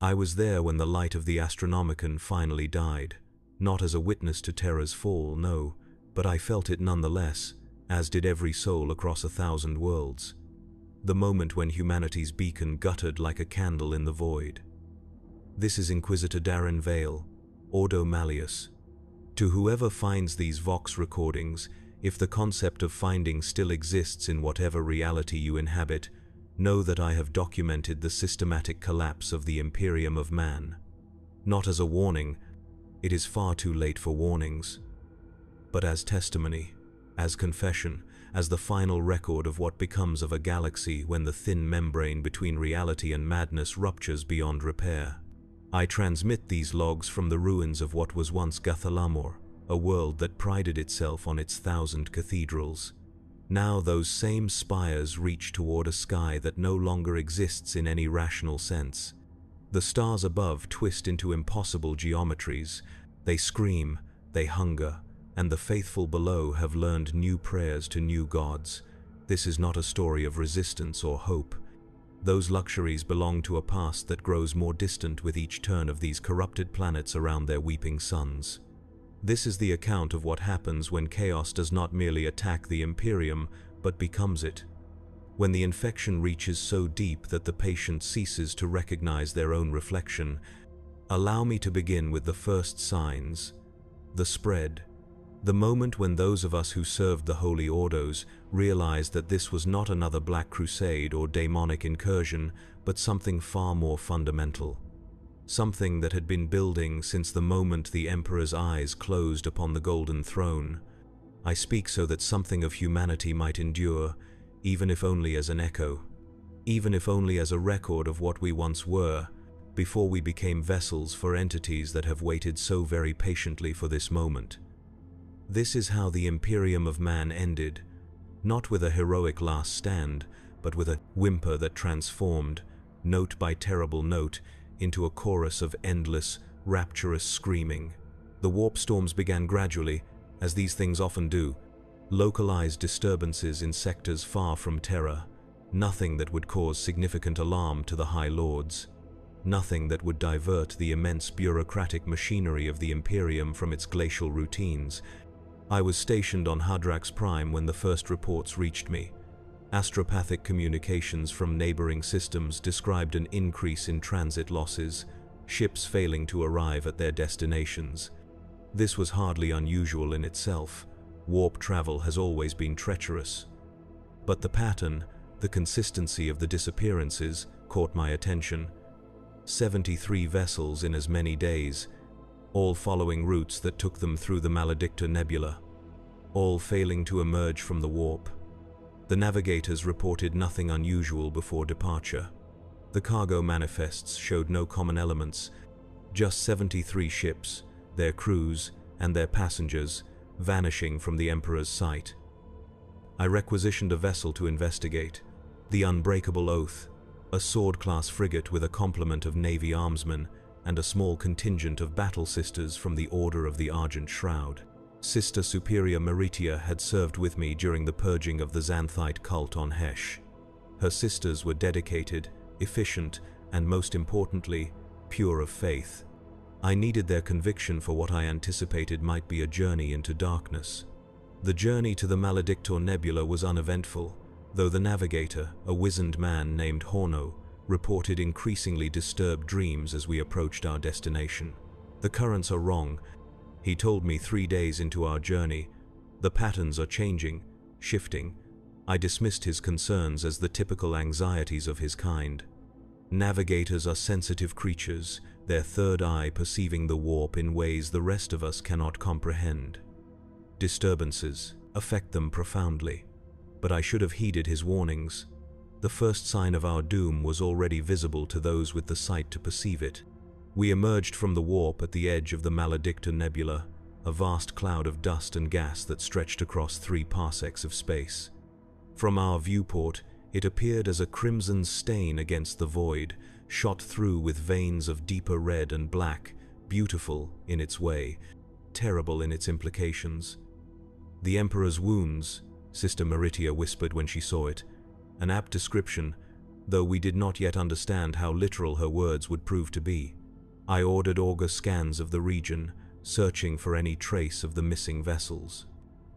I was there when the light of the Astronomican finally died, not as a witness to Terra's fall, no, but I felt it nonetheless, as did every soul across 1,000 worlds. The moment when humanity's beacon guttered like a candle in the void. This is Inquisitor Darren Vale, Ordo Malleus. To whoever finds these Vox recordings, if the concept of finding still exists in whatever reality you inhabit, know that I have documented the systematic collapse of the Imperium of Man. Not as a warning, it is far too late for warnings, but as testimony, as confession, as the final record of what becomes of a galaxy when the thin membrane between reality and madness ruptures beyond repair. I transmit these logs from the ruins of what was once Gathalamor, a world that prided itself on its 1,000 cathedrals. Now those same spires reach toward a sky that no longer exists in any rational sense. The stars above twist into impossible geometries. They scream, they hunger, and the faithful below have learned new prayers to new gods. This is not a story of resistance or hope. Those luxuries belong to a past that grows more distant with each turn of these corrupted planets around their weeping suns. This is the account of what happens when chaos does not merely attack the Imperium, but becomes it. When the infection reaches so deep that the patient ceases to recognize their own reflection. Allow me to begin with the first signs. The spread. The moment when those of us who served the Holy Ordos realized that this was not another Black Crusade or demonic incursion, but something far more fundamental. Something that had been building since the moment the Emperor's eyes closed upon the Golden Throne. I speak so that something of humanity might endure, even if only as an echo, even if only as a record of what we once were, before we became vessels for entities that have waited so very patiently for this moment. This is how the Imperium of Man ended, not with a heroic last stand, but with a whimper that transformed, note by terrible note, into a chorus of endless, rapturous screaming. The warp storms began gradually, as these things often do, localized disturbances in sectors far from Terra, nothing that would cause significant alarm to the High Lords, nothing that would divert the immense bureaucratic machinery of the Imperium from its glacial routines. I was stationed on Hadrax Prime when the first reports reached me. Astropathic communications from neighboring systems described an increase in transit losses, ships failing to arrive at their destinations. This was hardly unusual in itself. Warp travel has always been treacherous. But the pattern, the consistency of the disappearances, caught my attention. 73 vessels in as many days, all following routes that took them through the Maledictor Nebula, all failing to emerge from the warp. The navigators reported nothing unusual before departure. The cargo manifests showed no common elements, just 73 ships, their crews, and their passengers vanishing from the Emperor's sight. I requisitioned a vessel to investigate. The Unbreakable Oath, a sword-class frigate with a complement of Navy armsmen and a small contingent of battle sisters from the Order of the Argent Shroud. Sister Superior Meritia had served with me during the purging of the Xanthite cult on Hesh. Her sisters were dedicated, efficient, and most importantly, pure of faith. I needed their conviction for what I anticipated might be a journey into darkness. The journey to the Maledictor Nebula was uneventful, though the navigator, a wizened man named Khorne, reported increasingly disturbed dreams as we approached our destination. The currents are wrong, he told me 3 days into our journey. The patterns are changing, shifting. I dismissed his concerns as the typical anxieties of his kind. Navigators are sensitive creatures, their third eye perceiving the warp in ways the rest of us cannot comprehend. Disturbances affect them profoundly, but I should have heeded his warnings. The first sign of our doom was already visible to those with the sight to perceive it. We emerged from the warp at the edge of the Maledictor Nebula, a vast cloud of dust and gas that stretched across 3 parsecs of space. From our viewport, it appeared as a crimson stain against the void, shot through with veins of deeper red and black, beautiful in its way, terrible in its implications. The Emperor's wounds, Sister Meritia whispered when she saw it, an apt description, though we did not yet understand how literal her words would prove to be. I ordered auger scans of the region, searching for any trace of the missing vessels.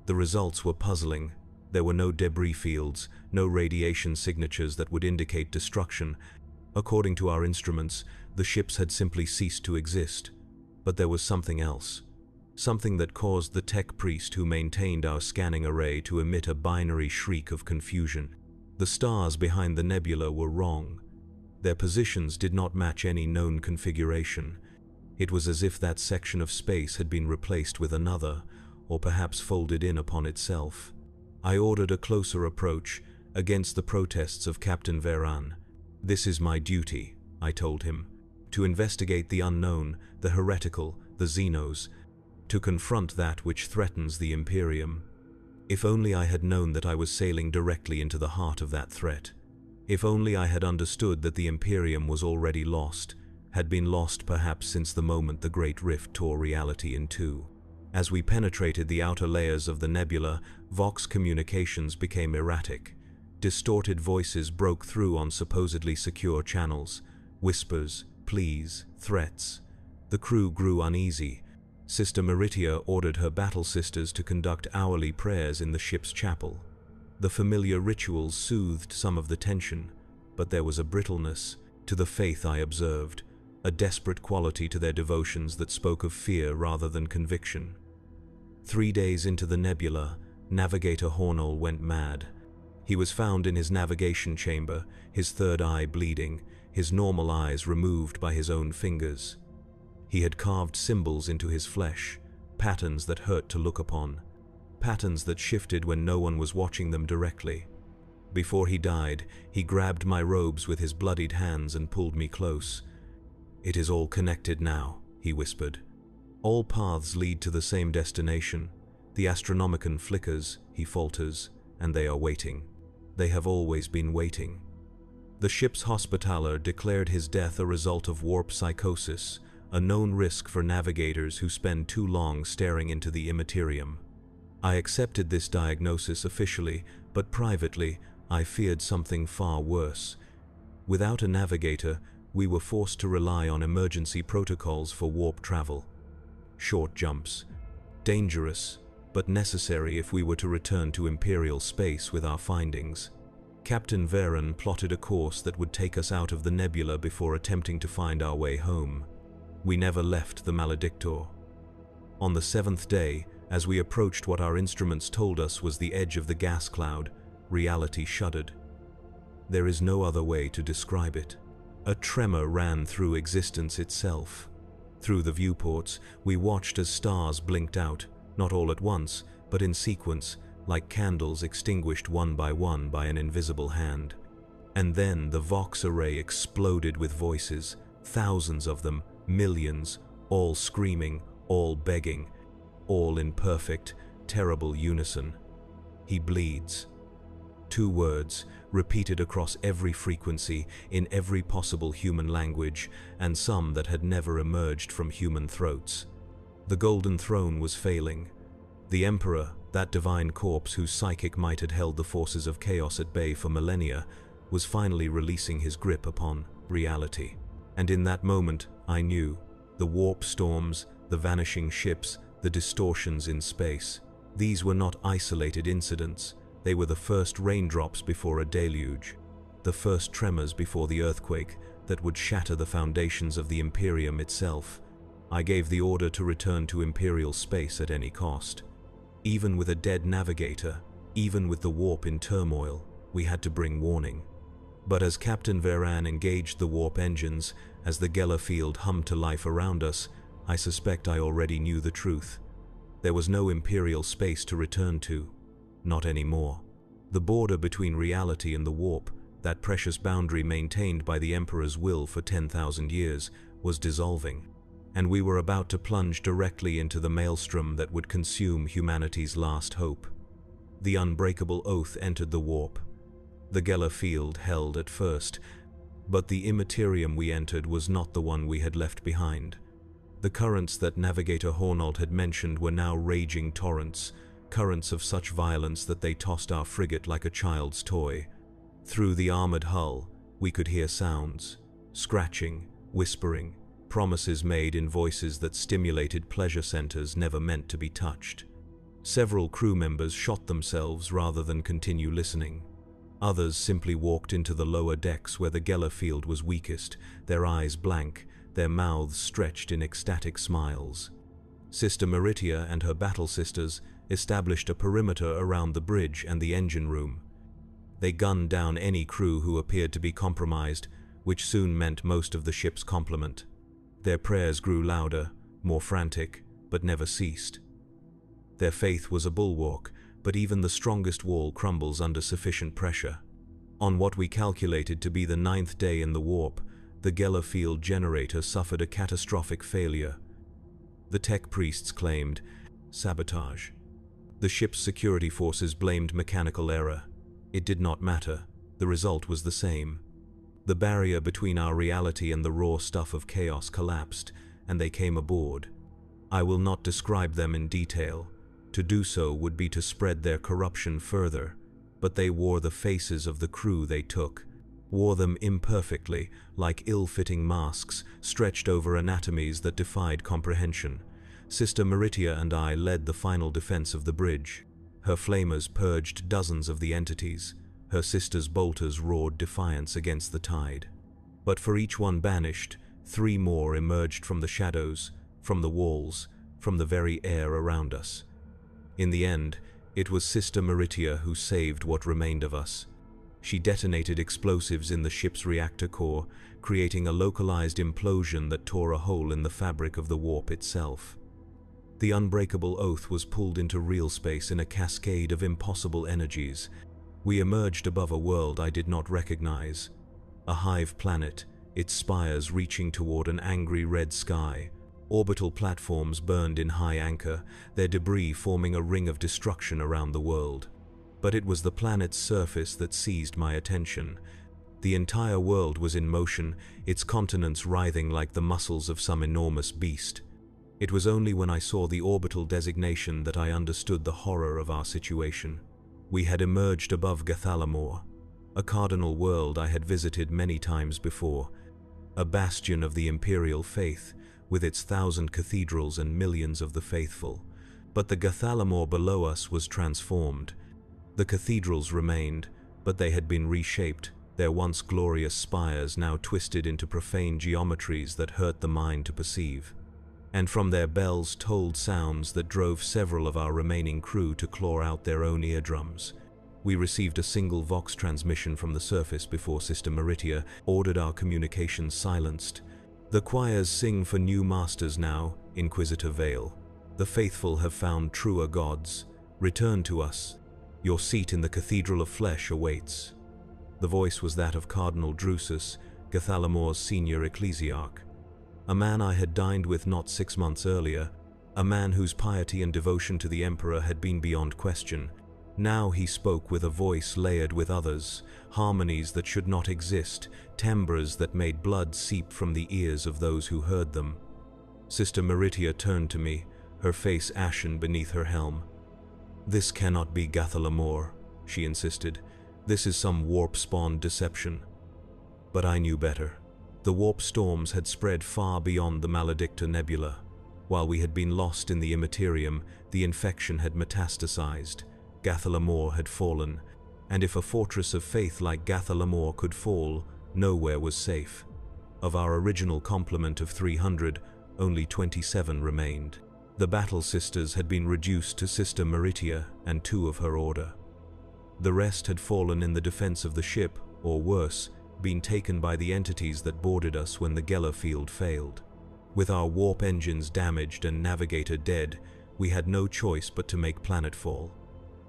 The results were puzzling. There were no debris fields, no radiation signatures that would indicate destruction. According to our instruments, the ships had simply ceased to exist. But there was something else. Something that caused the tech priest who maintained our scanning array to emit a binary shriek of confusion. The stars behind the nebula were wrong. Their positions did not match any known configuration. It was as if that section of space had been replaced with another, or perhaps folded in upon itself. I ordered a closer approach, against the protests of Captain Veran. "This is my duty," I told him, "to investigate the unknown, the heretical, the xenos, to confront that which threatens the Imperium." If only I had known that I was sailing directly into the heart of that threat. If only I had understood that the Imperium was already lost, had been lost perhaps since the moment the Great Rift tore reality in two. As we penetrated the outer layers of the nebula, Vox communications became erratic. Distorted voices broke through on supposedly secure channels. Whispers, pleas, threats. The crew grew uneasy. Sister Meritia ordered her battle sisters to conduct hourly prayers in the ship's chapel. The familiar rituals soothed some of the tension, but there was a brittleness to the faith I observed, a desperate quality to their devotions that spoke of fear rather than conviction. 3 days into the nebula, Navigator Khorne went mad. He was found in his navigation chamber, his third eye bleeding, his normal eyes removed by his own fingers. He had carved symbols into his flesh, patterns that hurt to look upon, patterns that shifted when no one was watching them directly. Before he died, he grabbed my robes with his bloodied hands and pulled me close. "It is all connected now," he whispered. "All paths lead to the same destination. The Astronomican flickers," he falters, "and they are waiting. They have always been waiting." The ship's hospitaller declared his death a result of warp psychosis, a known risk for navigators who spend too long staring into the immaterium. I accepted this diagnosis officially, but privately, I feared something far worse. Without a navigator, we were forced to rely on emergency protocols for warp travel. Short jumps. Dangerous, but necessary if we were to return to Imperial space with our findings. Captain Veran plotted a course that would take us out of the nebula before attempting to find our way home. We never left the Maledictor. On the 7th day, as we approached what our instruments told us was the edge of the gas cloud, reality shuddered. There is no other way to describe it. A tremor ran through existence itself. Through the viewports, we watched as stars blinked out, not all at once, but in sequence, like candles extinguished one by an invisible hand. And then the Vox array exploded with voices, thousands of them, millions, all screaming, all begging, all in perfect, terrible unison. "He bleeds." 2 words, repeated across every frequency, in every possible human language, and some that had never emerged from human throats. The Golden Throne was failing. The Emperor, that divine corpse whose psychic might had held the forces of chaos at bay for millennia, was finally releasing his grip upon reality. And in that moment, I knew, the warp storms, the vanishing ships, the distortions in space. These were not isolated incidents. They were the first raindrops before a deluge, the first tremors before the earthquake that would shatter the foundations of the Imperium itself. I gave the order to return to Imperial space at any cost. Even with a dead navigator, even with the warp in turmoil, we had to bring warning. But as Captain Veran engaged the warp engines, as the Geller field hummed to life around us, I suspect I already knew the truth. There was no Imperial space to return to. Not anymore. The border between reality and the warp, that precious boundary maintained by the Emperor's will for 10,000 years, was dissolving, and we were about to plunge directly into the maelstrom that would consume humanity's last hope. The unbreakable oath entered the warp. The Geller field held at first, but the immaterium we entered was not the one we had left behind. The currents that Navigator Khorne had mentioned were now raging torrents, currents of such violence that they tossed our frigate like a child's toy. Through the armored hull, We could hear sounds, scratching, whispering, promises made in voices that stimulated pleasure centers never meant to be touched. Several crew members shot themselves rather than continue listening. Others simply walked into the lower decks where the Geller field was weakest, their eyes blank, their mouths stretched in ecstatic smiles. Sister Meritia and her battle sisters established a perimeter around the bridge and the engine room. They gunned down any crew who appeared to be compromised, which soon meant most of the ship's complement. Their prayers grew louder, more frantic, but never ceased. Their faith was a bulwark, but even the strongest wall crumbles under sufficient pressure. On what we calculated to be the 9th day in the warp, the Geller field generator suffered a catastrophic failure. The tech priests claimed sabotage. The ship's security forces blamed mechanical error. It did not matter. The result was the same. The barrier between our reality and the raw stuff of chaos collapsed, and they came aboard. I will not describe them in detail. To do so would be to spread their corruption further, but they wore the faces of the crew they took, wore them imperfectly, like ill-fitting masks stretched over anatomies that defied comprehension. Sister Meritia and I led the final defense of the bridge. Her flamers purged dozens of the entities. Her sister's bolters roared defiance against the tide. But for each one banished, 3 more emerged from the shadows, from the walls, from the very air around us. In the end, it was Sister Meritia who saved what remained of us. She detonated explosives in the ship's reactor core, creating a localized implosion that tore a hole in the fabric of the warp itself. The unbreakable oath was pulled into real space in a cascade of impossible energies. We emerged above a world I did not recognize. A hive planet, its spires reaching toward an angry red sky. Orbital platforms burned in high anchor, their debris forming a ring of destruction around the world. But it was the planet's surface that seized my attention. The entire world was in motion, its continents writhing like the muscles of some enormous beast. It was only when I saw the orbital designation that I understood the horror of our situation. We had emerged above Gathalamor, a cardinal world I had visited many times before, a bastion of the imperial faith, with its 1,000 cathedrals and millions of the faithful. But the Gathalamor below us was transformed. The cathedrals remained, but they had been reshaped, their once glorious spires now twisted into profane geometries that hurt the mind to perceive. And from their bells tolled sounds that drove several of our remaining crew to claw out their own eardrums. We received a single Vox transmission from the surface before Sister Meritia ordered our communications silenced. The choirs sing for new masters now, Inquisitor Vale. The faithful have found truer gods. Return to us. Your seat in the Cathedral of Flesh awaits. The voice was that of Cardinal Drusus, Gathalamor's senior ecclesiarch. A man I had dined with not 6 months earlier, a man whose piety and devotion to the Emperor had been beyond question. Now he spoke with a voice layered with others, harmonies that should not exist, timbres that made blood seep from the ears of those who heard them. Sister Meritia turned to me, her face ashen beneath her helm. "This cannot be Gathalamor," she insisted. "This is some warp-spawned deception." But I knew better. The warp storms had spread far beyond the Maledicta Nebula. While we had been lost in the Immaterium, the infection had metastasized. Gathalamor had fallen, and if a fortress of faith like Gathalamor could fall, nowhere was safe. Of our original complement of 300, only 27 remained. The battle sisters had been reduced to Sister Meritia and 2 of her order. The rest had fallen in the defense of the ship, or worse, been taken by the entities that boarded us when the Geller field failed. With our warp engines damaged and navigator dead, we had no choice but to make planetfall.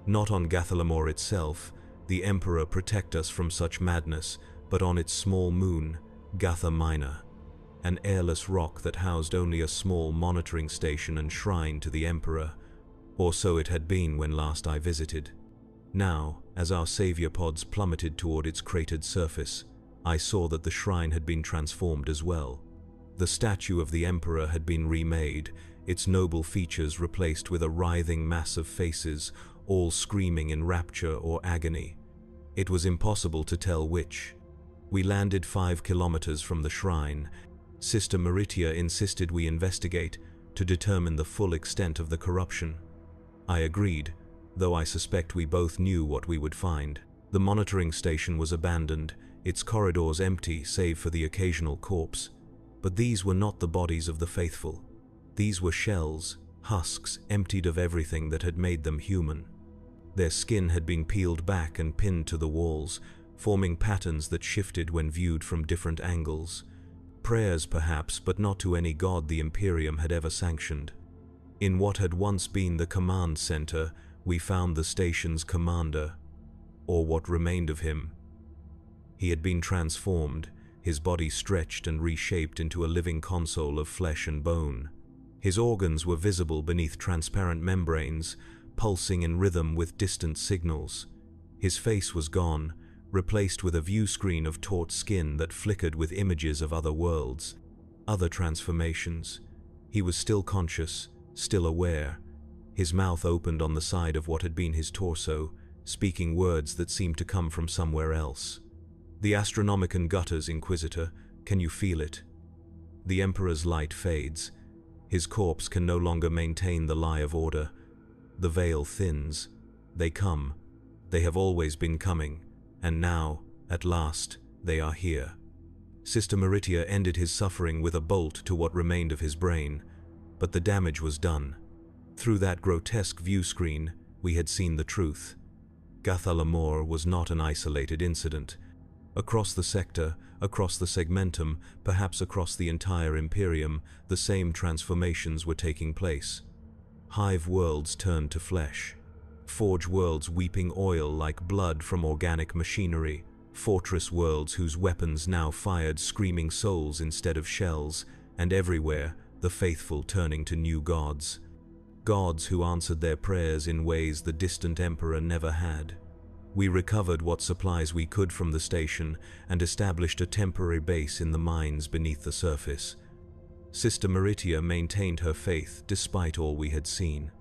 Not on Gathalamor itself, the Emperor protect us from such madness, but on its small moon, Gatha Minor, an airless rock that housed only a small monitoring station and shrine to the Emperor, or so it had been when last I visited. Now, as our savior pods plummeted toward its cratered surface, I saw that the shrine had been transformed as well. The statue of the Emperor had been remade, its noble features replaced with a writhing mass of faces, all screaming in rapture or agony. It was impossible to tell which. We landed 5 kilometers from the shrine. Sister Maritia insisted we investigate to determine the full extent of the corruption. I agreed, though I suspect we both knew what we would find. The monitoring station was abandoned, its corridors empty save for the occasional corpse. But these were not the bodies of the faithful. These were shells, husks emptied of everything that had made them human. Their skin had been peeled back and pinned to the walls, forming patterns that shifted when viewed from different angles. Prayers perhaps, but not to any god the Imperium had ever sanctioned. In what had once been the command center, we found the station's commander, or what remained of him. He had been transformed, his body stretched and reshaped into a living console of flesh and bone. His organs were visible beneath transparent membranes, pulsing in rhythm with distant signals. His face was gone, replaced with a view screen of taut skin that flickered with images of other worlds, other transformations. He was still conscious, still aware. His mouth opened on the side of what had been his torso, speaking words that seemed to come from somewhere else. The Astronomican gutters, Inquisitor. Can you feel it? The Emperor's light fades. His corpse can no longer maintain the lie of order. The veil thins. They come. They have always been coming. And now, at last, they are here. Sister Maritia ended his suffering with a bolt to what remained of his brain. But the damage was done. Through that grotesque view screen, we had seen the truth. Gathalamor was not an isolated incident. Across the sector, across the segmentum, perhaps across the entire Imperium, the same transformations were taking place. Hive worlds turned to flesh. Forge worlds weeping oil like blood from organic machinery. Fortress worlds whose weapons now fired screaming souls instead of shells, and everywhere, the faithful turning to new gods. Gods who answered their prayers in ways the distant Emperor never had. We recovered what supplies we could from the station and established a temporary base in the mines beneath the surface. Sister Maritia maintained her faith despite all we had seen.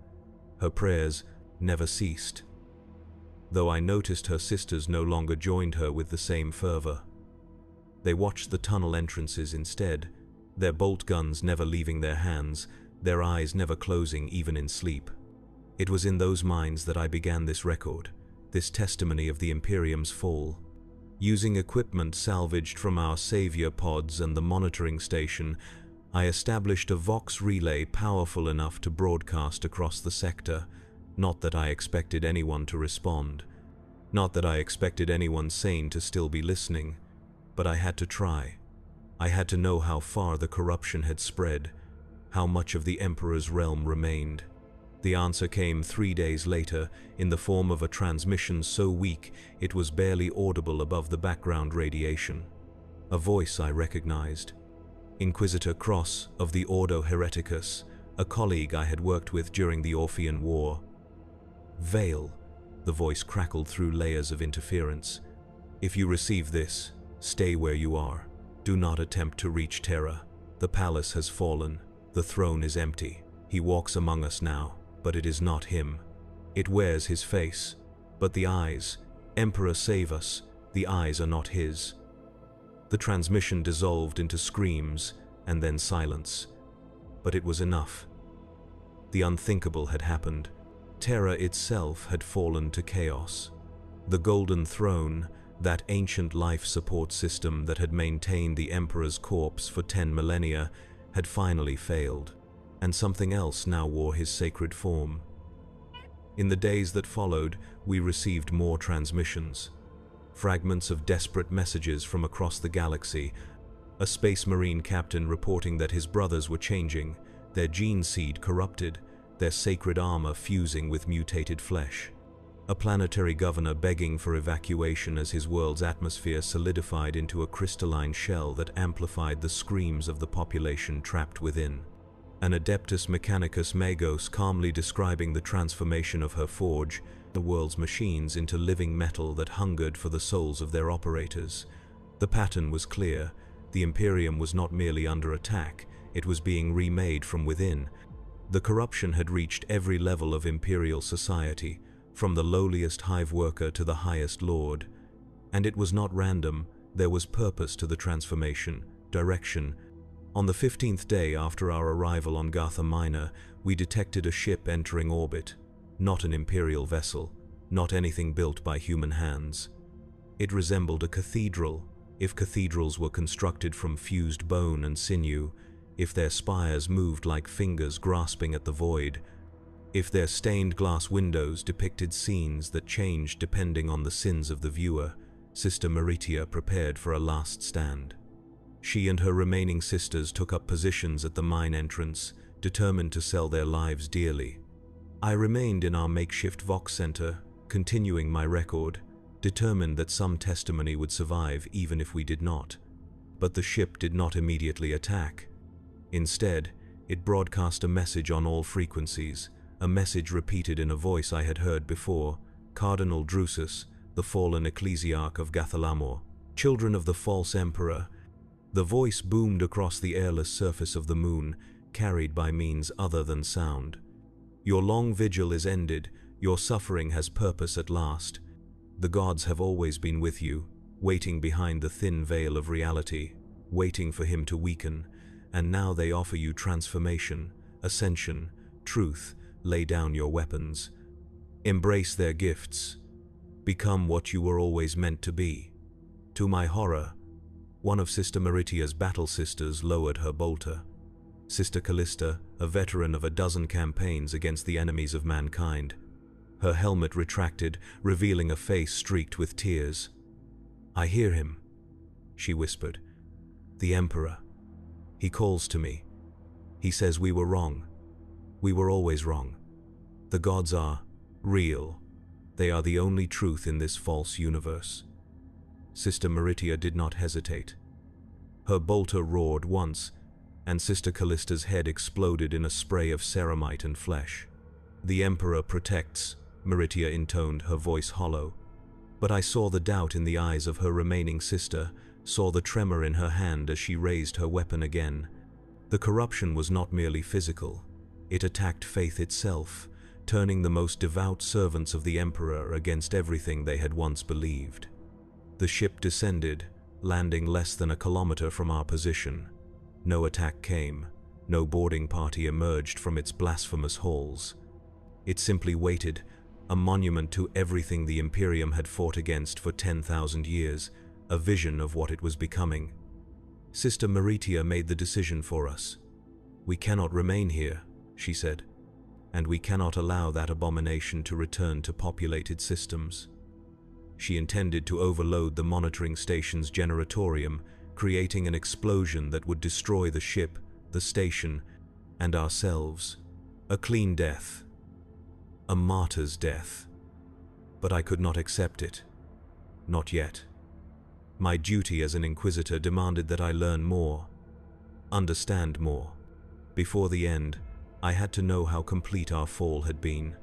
Her prayers never ceased, though I noticed her sisters no longer joined her with the same fervor. They watched the tunnel entrances instead, their bolt guns never leaving their hands, their eyes never closing even in sleep. It was in those minds that I began this record, this testimony of the Imperium's fall. Using equipment salvaged from our savior pods and the monitoring station, I established a Vox relay powerful enough to broadcast across the sector. Not that I expected anyone to respond. Not that I expected anyone sane to still be listening. But I had to try. I had to know how far the corruption had spread, how much of the Emperor's realm remained. The answer came 3 days later, in the form of a transmission so weak it was barely audible above the background radiation. A voice I recognized. Inquisitor Cross of the Ordo Hereticus, a colleague I had worked with during the Orphean War. Veil, the voice crackled through layers of interference. If you receive this, stay where you are. Do not attempt to reach Terra. The palace has fallen. The throne is empty. He walks among us now, but it is not him. It wears his face, but the eyes, Emperor save us, the eyes are not his. The transmission dissolved into screams and then silence. But it was enough. The unthinkable had happened. Terra itself had fallen to chaos. The Golden Throne, that ancient life support system that had maintained the Emperor's corpse for 10 millennia, had finally failed, and something else now wore his sacred form. In the days that followed, we received more transmissions. Fragments of desperate messages from across the galaxy, a space marine captain reporting that his brothers were changing, their gene seed corrupted, their sacred armor fusing with mutated flesh. A planetary governor begging for evacuation as his world's atmosphere solidified into a crystalline shell that amplified the screams of the population trapped within. An Adeptus Mechanicus Magos calmly describing the transformation of her forge, the world's machines, into living metal that hungered for the souls of their operators. The pattern was clear. The Imperium was not merely under attack, it was being remade from within. The corruption had reached every level of imperial society, from the lowliest hive worker to the highest lord. And it was not random, There was purpose to the transformation, direction. On the 15th day after our arrival on Gartha Minor, we detected a ship entering orbit. Not an Imperial vessel, not anything built by human hands. It resembled a cathedral, if cathedrals were constructed from fused bone and sinew, if their spires moved like fingers grasping at the void, if their stained glass windows depicted scenes that changed depending on the sins of the viewer. Sister Meritia prepared for a last stand. She and her remaining sisters took up positions at the mine entrance, determined to sell their lives dearly. I remained in our makeshift Vox Center, continuing my record, determined that some testimony would survive even if we did not. But the ship did not immediately attack. Instead, it broadcast a message on all frequencies, a message repeated in a voice I had heard before: Cardinal Drusus, the fallen ecclesiarch of Gathalamor, children of the false emperor. The voice boomed across the airless surface of the moon, carried by means other than sound. Your long vigil is ended, your suffering has purpose at last. The gods have always been with you, waiting behind the thin veil of reality, waiting for him to weaken, and now they offer you transformation, ascension, truth. Lay down your weapons. Embrace their gifts. Become what you were always meant to be. To my horror, one of Sister Meritia's battle sisters lowered her bolter. Sister Callista, a veteran of a dozen campaigns against the enemies of mankind. Her helmet retracted, revealing a face streaked with tears. "I hear him," she whispered. "The Emperor. He calls to me. He says we were wrong. We were always wrong. The gods are real. They are the only truth in this false universe." Sister Meritia did not hesitate. Her bolter roared once, and Sister Callista's head exploded in a spray of ceramite and flesh. "The Emperor protects," Meritia intoned, her voice hollow. But I saw the doubt in the eyes of her remaining sister, saw the tremor in her hand as she raised her weapon again. The corruption was not merely physical. It attacked faith itself, turning the most devout servants of the Emperor against everything they had once believed. The ship descended, landing less than a kilometer from our position. No attack came, no boarding party emerged from its blasphemous halls. It simply waited, a monument to everything the Imperium had fought against for 10,000 years, a vision of what it was becoming. Sister Meritia made the decision for us. "We cannot remain here," she said, "and we cannot allow that abomination to return to populated systems." She intended to overload the monitoring station's generatorium, creating an explosion that would destroy the ship, the station, and ourselves. A clean death. A martyr's death. But I could not accept it. Not yet. My duty as an Inquisitor demanded that I learn more, understand more. Before the end, I had to know how complete our fall had been.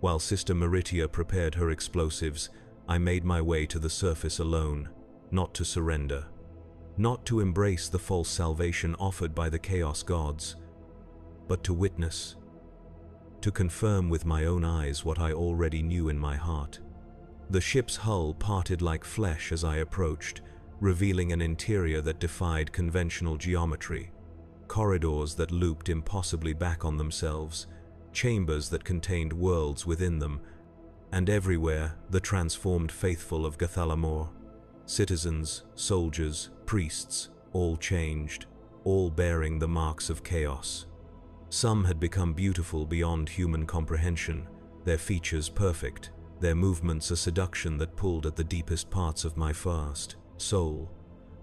While Sister Meritia prepared her explosives, I made my way to the surface alone, not to surrender, not to embrace the false salvation offered by the Chaos Gods, but to witness, to confirm with my own eyes what I already knew in my heart. The ship's hull parted like flesh as I approached, revealing an interior that defied conventional geometry. Corridors that looped impossibly back on themselves, chambers that contained worlds within them, and everywhere the transformed faithful of Gathalamor. Citizens, soldiers, priests, all changed, all bearing the marks of chaos. Some had become beautiful beyond human comprehension, their features perfect, their movements a seduction that pulled at the deepest parts of my fast soul.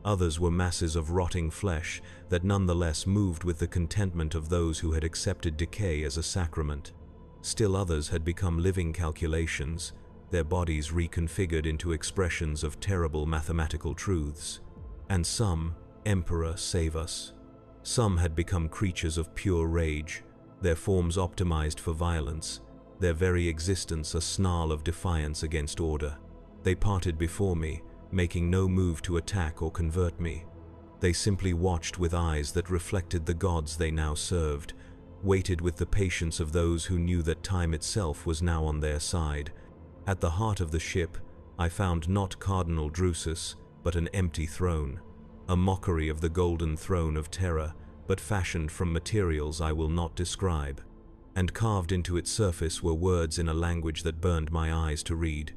Others were masses of rotting flesh that nonetheless moved with the contentment of those who had accepted decay as a sacrament. Still others had become living calculations, their bodies reconfigured into expressions of terrible mathematical truths. And some, Emperor, save us. Some had become creatures of pure rage, their forms optimized for violence, their very existence a snarl of defiance against order. They parted before me, making no move to attack or convert me. They simply watched with eyes that reflected the gods they now served, waited with the patience of those who knew that time itself was now on their side. At the heart of the ship, I found not Cardinal Drusus, but an empty throne, a mockery of the golden throne of Terra, but fashioned from materials I will not describe. And carved into its surface were words in a language that burned my eyes to read.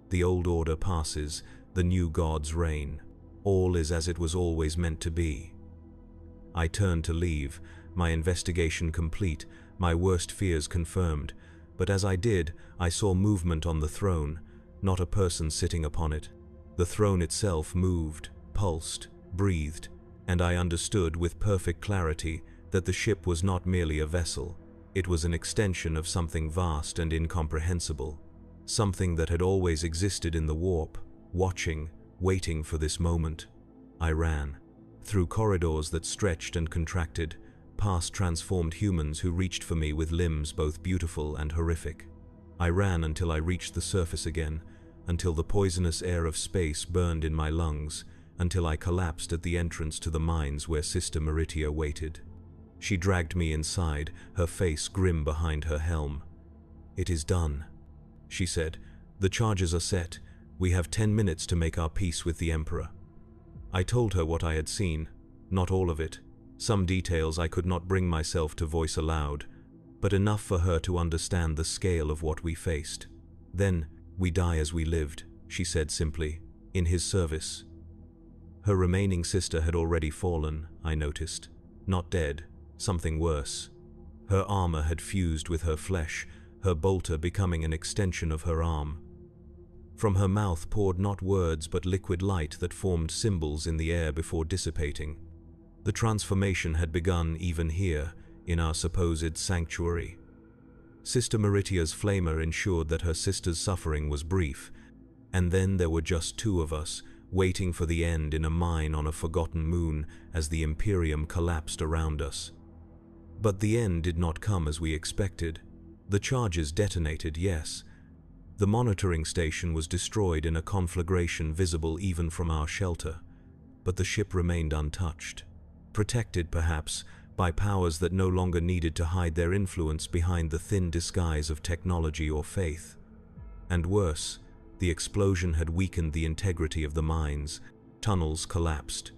The old order passes, the new gods reign. All is as it was always meant to be. I turned to leave, my investigation complete, my worst fears confirmed, but as I did, I saw movement on the throne, not a person sitting upon it. The throne itself moved, pulsed, breathed, and I understood with perfect clarity that the ship was not merely a vessel. It was an extension of something vast and incomprehensible, something that had always existed in the warp, watching, waiting for this moment. I ran, through corridors that stretched and contracted, past transformed humans who reached for me with limbs both beautiful and horrific. I ran until I reached the surface again, until the poisonous air of space burned in my lungs, until I collapsed at the entrance to the mines where Sister Meritia waited. She dragged me inside, her face grim behind her helm. "It is done," she said. "The charges are set. We have 10 minutes to make our peace with the Emperor." I told her what I had seen, not all of it. Some details I could not bring myself to voice aloud, but enough for her to understand the scale of what we faced. "Then, we die as we lived," she said simply, "in his service." Her remaining sister had already fallen, I noticed. Not dead, something worse. Her armor had fused with her flesh, her bolter becoming an extension of her arm. From her mouth poured not words but liquid light that formed symbols in the air before dissipating. The transformation had begun even here, in our supposed sanctuary. Sister Meritia's flamer ensured that her sister's suffering was brief, and then there were just 2 of us, waiting for the end in a mine on a forgotten moon as the Imperium collapsed around us. But the end did not come as we expected. The charges detonated, yes. The monitoring station was destroyed in a conflagration visible even from our shelter, but the ship remained untouched, protected perhaps by powers that no longer needed to hide their influence behind the thin disguise of technology or faith. And worse, the explosion had weakened the integrity of the mines. Tunnels collapsed.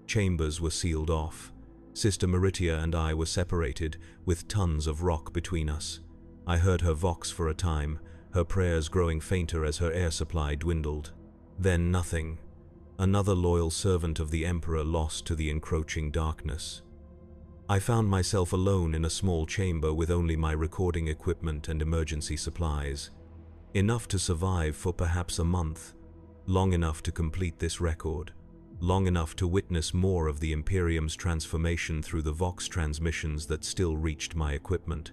Chambers were sealed off. Sister Meritia and I were separated, with tons of rock between us. I heard her vox for a time, her prayers growing fainter as her air supply dwindled. Then nothing. Another loyal servant of the Emperor lost to the encroaching darkness. I found myself alone in a small chamber with only my recording equipment and emergency supplies. Enough to survive for perhaps a month, long enough to complete this record, long enough to witness more of the Imperium's transformation through the Vox transmissions that still reached my equipment.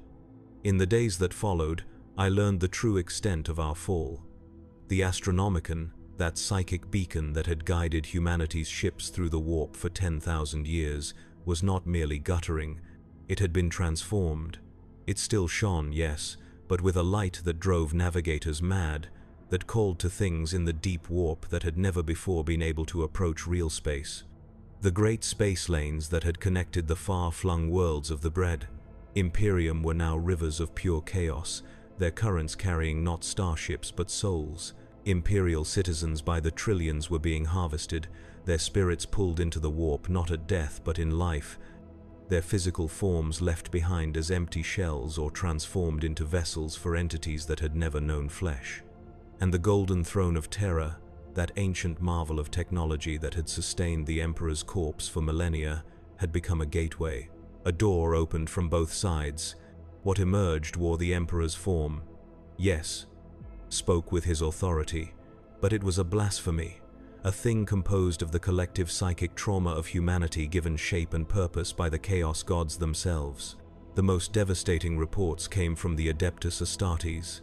In the days that followed, I learned the true extent of our fall. The Astronomican, that psychic beacon that had guided humanity's ships through the warp for 10,000 years, was not merely guttering, it had been transformed. It still shone, yes, but with a light that drove navigators mad, that called to things in the deep warp that had never before been able to approach real space. The great space lanes that had connected the far-flung worlds of the bread, Imperium, were now rivers of pure chaos, their currents carrying not starships but souls. Imperial citizens by the trillions were being harvested, their spirits pulled into the warp not at death but in life, their physical forms left behind as empty shells or transformed into vessels for entities that had never known flesh. And the golden throne of Terra, that ancient marvel of technology that had sustained the Emperor's corpse for millennia, had become a gateway. A door opened from both sides. What emerged wore the Emperor's form. Yes, spoke with his authority, but it was a blasphemy, a thing composed of the collective psychic trauma of humanity given shape and purpose by the Chaos Gods themselves. The most devastating reports came from the Adeptus Astartes.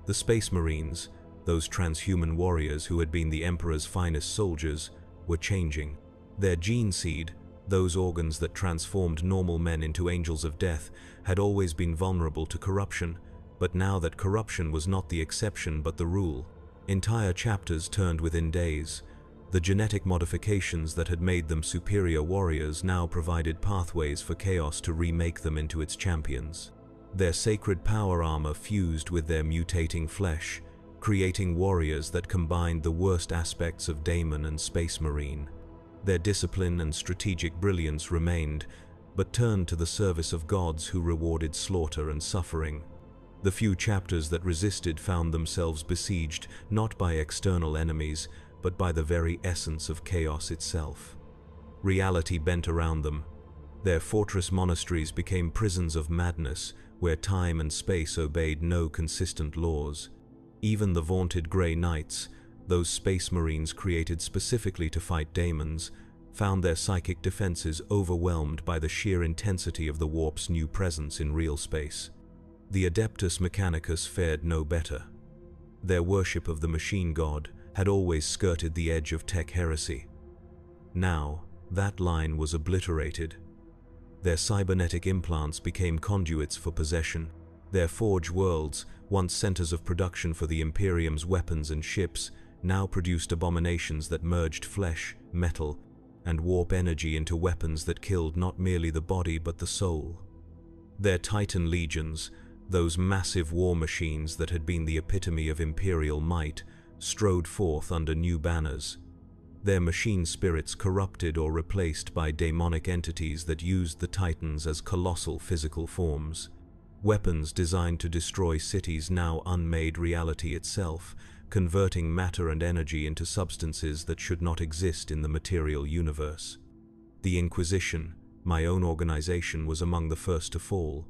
The Space Marines, those transhuman warriors who had been the Emperor's finest soldiers, were changing. Their gene seed, those organs that transformed normal men into angels of death, had always been vulnerable to corruption, but now that corruption was not the exception but the rule, entire chapters turned within days. The genetic modifications that had made them superior warriors now provided pathways for chaos to remake them into its champions. Their sacred power armor fused with their mutating flesh, creating warriors that combined the worst aspects of Daemon and Space Marine. Their discipline and strategic brilliance remained, but turned to the service of gods who rewarded slaughter and suffering. The few chapters that resisted found themselves besieged not by external enemies, but by the very essence of chaos itself. Reality bent around them. Their fortress monasteries became prisons of madness, where time and space obeyed no consistent laws. Even the vaunted Grey Knights, those space marines created specifically to fight daemons, found their psychic defenses overwhelmed by the sheer intensity of the warp's new presence in real space. The Adeptus Mechanicus fared no better. Their worship of the machine god had always skirted the edge of tech heresy. Now, that line was obliterated. Their cybernetic implants became conduits for possession. Their forge worlds, once centers of production for the Imperium's weapons and ships, now produced abominations that merged flesh, metal, and warp energy into weapons that killed not merely the body but the soul. Their Titan legions, those massive war machines that had been the epitome of imperial might, strode forth under new banners. Their machine spirits corrupted or replaced by demonic entities that used the Titans as colossal physical forms. Weapons designed to destroy cities now unmade reality itself, converting matter and energy into substances that should not exist in the material universe. The Inquisition, my own organization, was among the first to fall.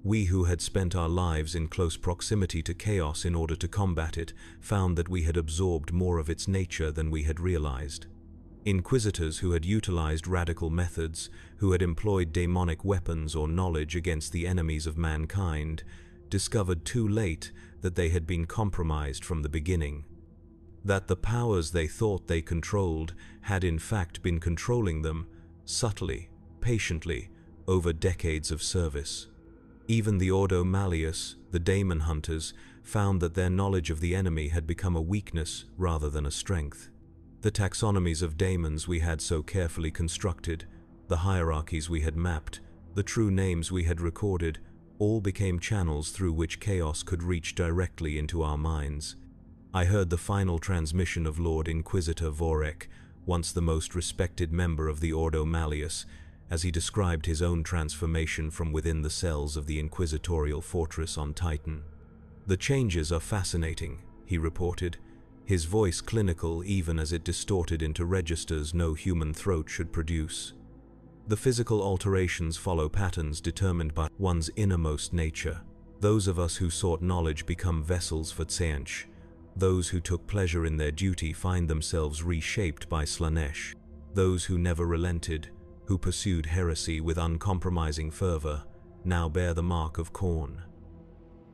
We who had spent our lives in close proximity to chaos in order to combat it found that we had absorbed more of its nature than we had realized. Inquisitors who had utilized radical methods, who had employed demonic weapons or knowledge against the enemies of mankind, discovered too late that they had been compromised from the beginning. That the powers they thought they controlled had in fact been controlling them, subtly, patiently, over decades of service. Even the Ordo Malleus, the Daemon hunters, found that their knowledge of the enemy had become a weakness rather than a strength. The taxonomies of daemons we had so carefully constructed, the hierarchies we had mapped, the true names we had recorded, all became channels through which chaos could reach directly into our minds. I heard the final transmission of Lord Inquisitor Vorek, once the most respected member of the Ordo Malleus, as he described his own transformation from within the cells of the inquisitorial fortress on Titan. "The changes are fascinating," he reported, his voice clinical even as it distorted into registers no human throat should produce. "The physical alterations follow patterns determined by one's innermost nature. Those of us who sought knowledge become vessels for Tzeentch. Those who took pleasure in their duty find themselves reshaped by Slaanesh. Those who never relented, who pursued heresy with uncompromising fervor, now bear the mark of Khorne.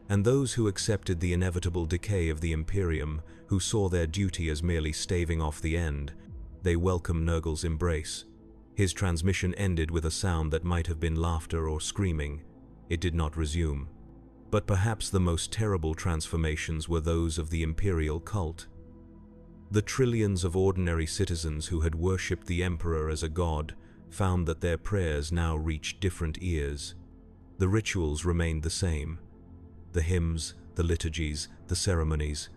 And those who accepted the inevitable decay of the Imperium, who saw their duty as merely staving off the end, they welcome Nurgle's embrace." His transmission ended with a sound that might have been laughter or screaming. It did not resume. But perhaps the most terrible transformations were those of the imperial cult. The trillions of ordinary citizens who had worshipped the Emperor as a god found that their prayers now reached different ears. The rituals remained the same, the hymns, the liturgies, the ceremonies,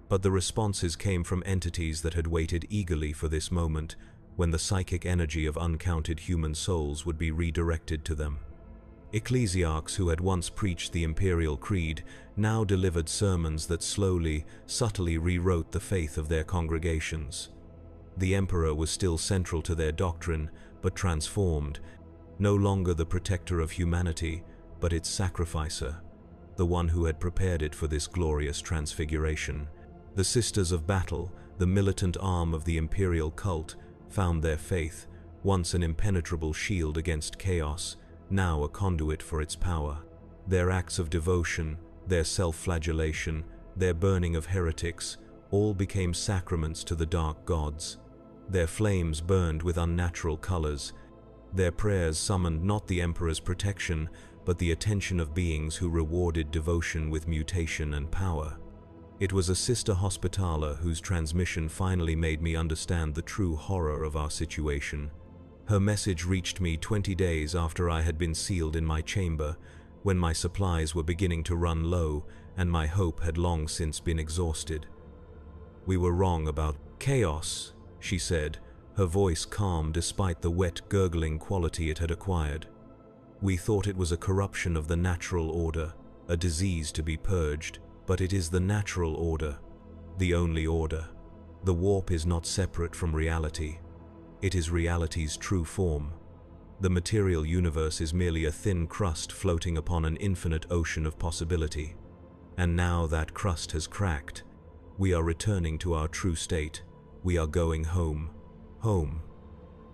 but the responses came from entities that had waited eagerly for this moment when the psychic energy of uncounted human souls would be redirected to them. Ecclesiarchs who had once preached the imperial creed now delivered sermons that slowly, subtly rewrote the faith of their congregations. The Emperor was still central to their doctrine, but transformed, no longer the protector of humanity, but its sacrificer, the one who had prepared it for this glorious transfiguration. The Sisters of Battle, the militant arm of the imperial cult, found their faith, once an impenetrable shield against chaos, now a conduit for its power. Their acts of devotion, their self-flagellation, their burning of heretics, all became sacraments to the dark gods. Their flames burned with unnatural colors. Their prayers summoned not the Emperor's protection, but the attention of beings who rewarded devotion with mutation and power. It was a Sister Hospitaller whose transmission finally made me understand the true horror of our situation. Her message reached me 20 days after I had been sealed in my chamber, when my supplies were beginning to run low and my hope had long since been exhausted. "We were wrong about chaos," she said, her voice calm despite the wet, gurgling quality it had acquired. "We thought it was a corruption of the natural order, a disease to be purged, but it is the natural order, the only order. The warp is not separate from reality. It is reality's true form. The material universe is merely a thin crust floating upon an infinite ocean of possibility. And now that crust has cracked. We are returning to our true state. We are going home. Home."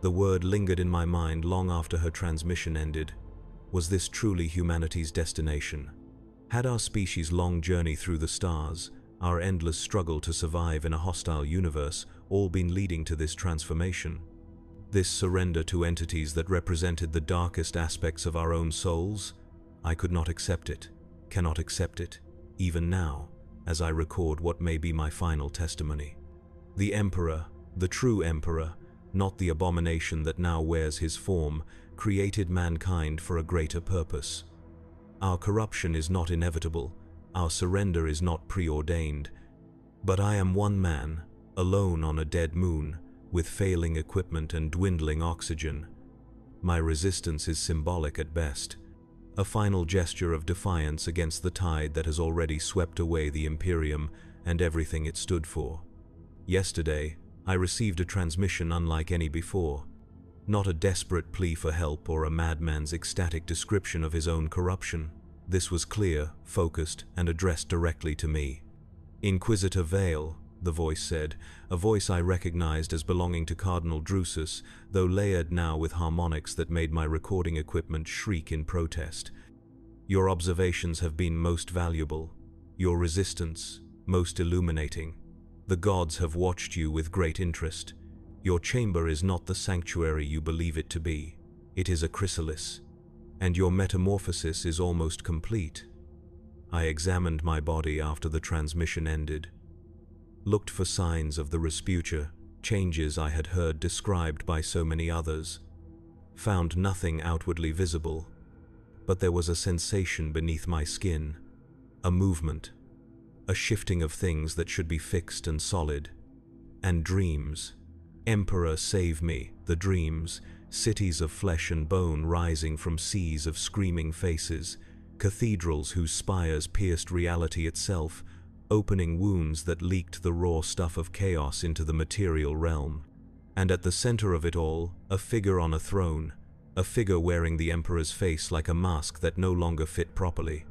The word lingered in my mind long after her transmission ended. Was this truly humanity's destination? Had our species' long journey through the stars, our endless struggle to survive in a hostile universe, all been leading to this transformation? This surrender to entities that represented the darkest aspects of our own souls? I could not accept it, cannot accept it, even now, as I record what may be my final testimony. The Emperor, the true Emperor, not the abomination that now wears his form, created mankind for a greater purpose. Our corruption is not inevitable, our surrender is not preordained. But I am one man, alone on a dead moon, with failing equipment and dwindling oxygen. My resistance is symbolic at best, a final gesture of defiance against the tide that has already swept away the Imperium and everything it stood for. Yesterday, I received a transmission unlike any before. Not a desperate plea for help or a madman's ecstatic description of his own corruption. This was clear, focused, and addressed directly to me. "Inquisitor Vale," the voice said, a voice I recognized as belonging to Cardinal Drusus, though layered now with harmonics that made my recording equipment shriek in protest. "Your observations have been most valuable, your resistance most illuminating. The gods have watched you with great interest. Your chamber is not the sanctuary you believe it to be. It is a chrysalis, and your metamorphosis is almost complete." I examined my body after the transmission ended, looked for signs of the Resputia, changes I had heard described by so many others. Found nothing outwardly visible, but there was a sensation beneath my skin, a movement, a shifting of things that should be fixed and solid. And dreams. Emperor, save me, the dreams, cities of flesh and bone rising from seas of screaming faces, cathedrals whose spires pierced reality itself, opening wounds that leaked the raw stuff of chaos into the material realm. And at the center of it all, a figure on a throne, a figure wearing the Emperor's face like a mask that no longer fit properly.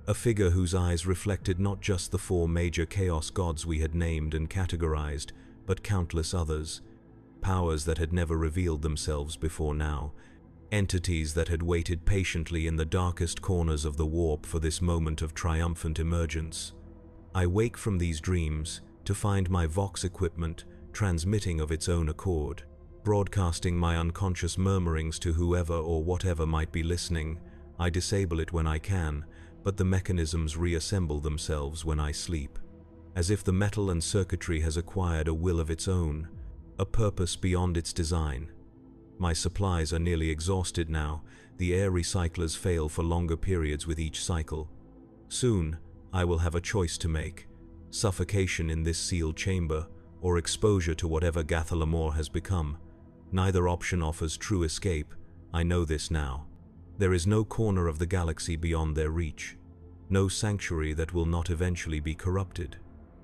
A figure whose eyes reflected not just the four major chaos gods we had named and categorized, but countless others, powers that had never revealed themselves before now, entities that had waited patiently in the darkest corners of the warp for this moment of triumphant emergence. I wake from these dreams to find my Vox equipment transmitting of its own accord, broadcasting my unconscious murmurings to whoever or whatever might be listening. I disable it when I can, but the mechanisms reassemble themselves when I sleep, as if the metal and circuitry has acquired a will of its own, a purpose beyond its design. My supplies are nearly exhausted now. The air recyclers fail for longer periods with each cycle. Soon, I will have a choice to make: suffocation in this sealed chamber, or exposure to whatever Gathalamor has become. Neither option offers true escape. I know this now. There is no corner of the galaxy beyond their reach, no sanctuary that will not eventually be corrupted.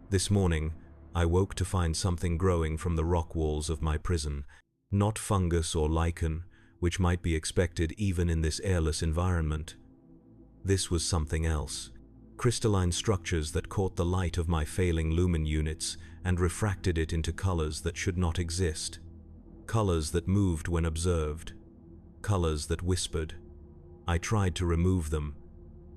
This morning, I woke to find something growing from the rock walls of my prison, not fungus or lichen, which might be expected even in this airless environment. This was something else. Crystalline structures that caught the light of my failing lumen units and refracted it into colors that should not exist. Colors that moved when observed. Colors that whispered. I tried to remove them,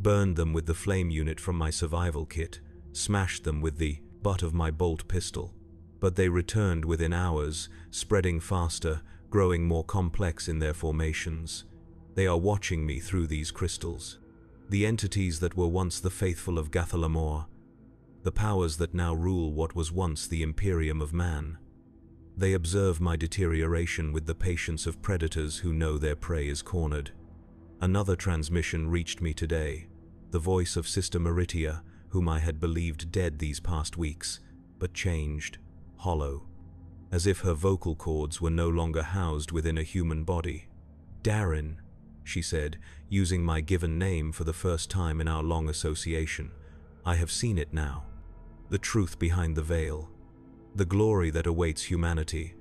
burned them with the flame unit from my survival kit, smashed them with the butt of my bolt pistol. But they returned within hours, spreading faster, growing more complex in their formations. They are watching me through these crystals. The entities that were once the faithful of Gathalamor, the powers that now rule what was once the Imperium of Man. They observe my deterioration with the patience of predators who know their prey is cornered. Another transmission reached me today, the voice of Sister Meritia, whom I had believed dead these past weeks, but changed, hollow, as if her vocal cords were no longer housed within a human body. "Darren," she said, using my given name for the first time in our long association. "I have seen it now. The truth behind the veil. The glory that awaits humanity.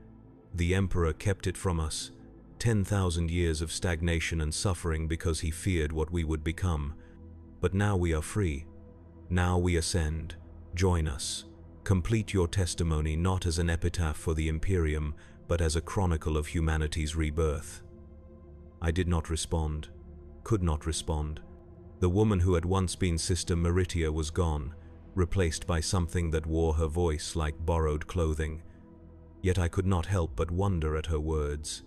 The Emperor kept it from us. 10,000 years of stagnation and suffering because he feared what we would become. But now we are free. Now we ascend. Join us. Complete your testimony not as an epitaph for the Imperium, but as a chronicle of humanity's rebirth." I did not respond, could not respond. The woman who had once been Sister Meritia was gone, replaced by something that wore her voice like borrowed clothing. Yet I could not help but wonder at her words.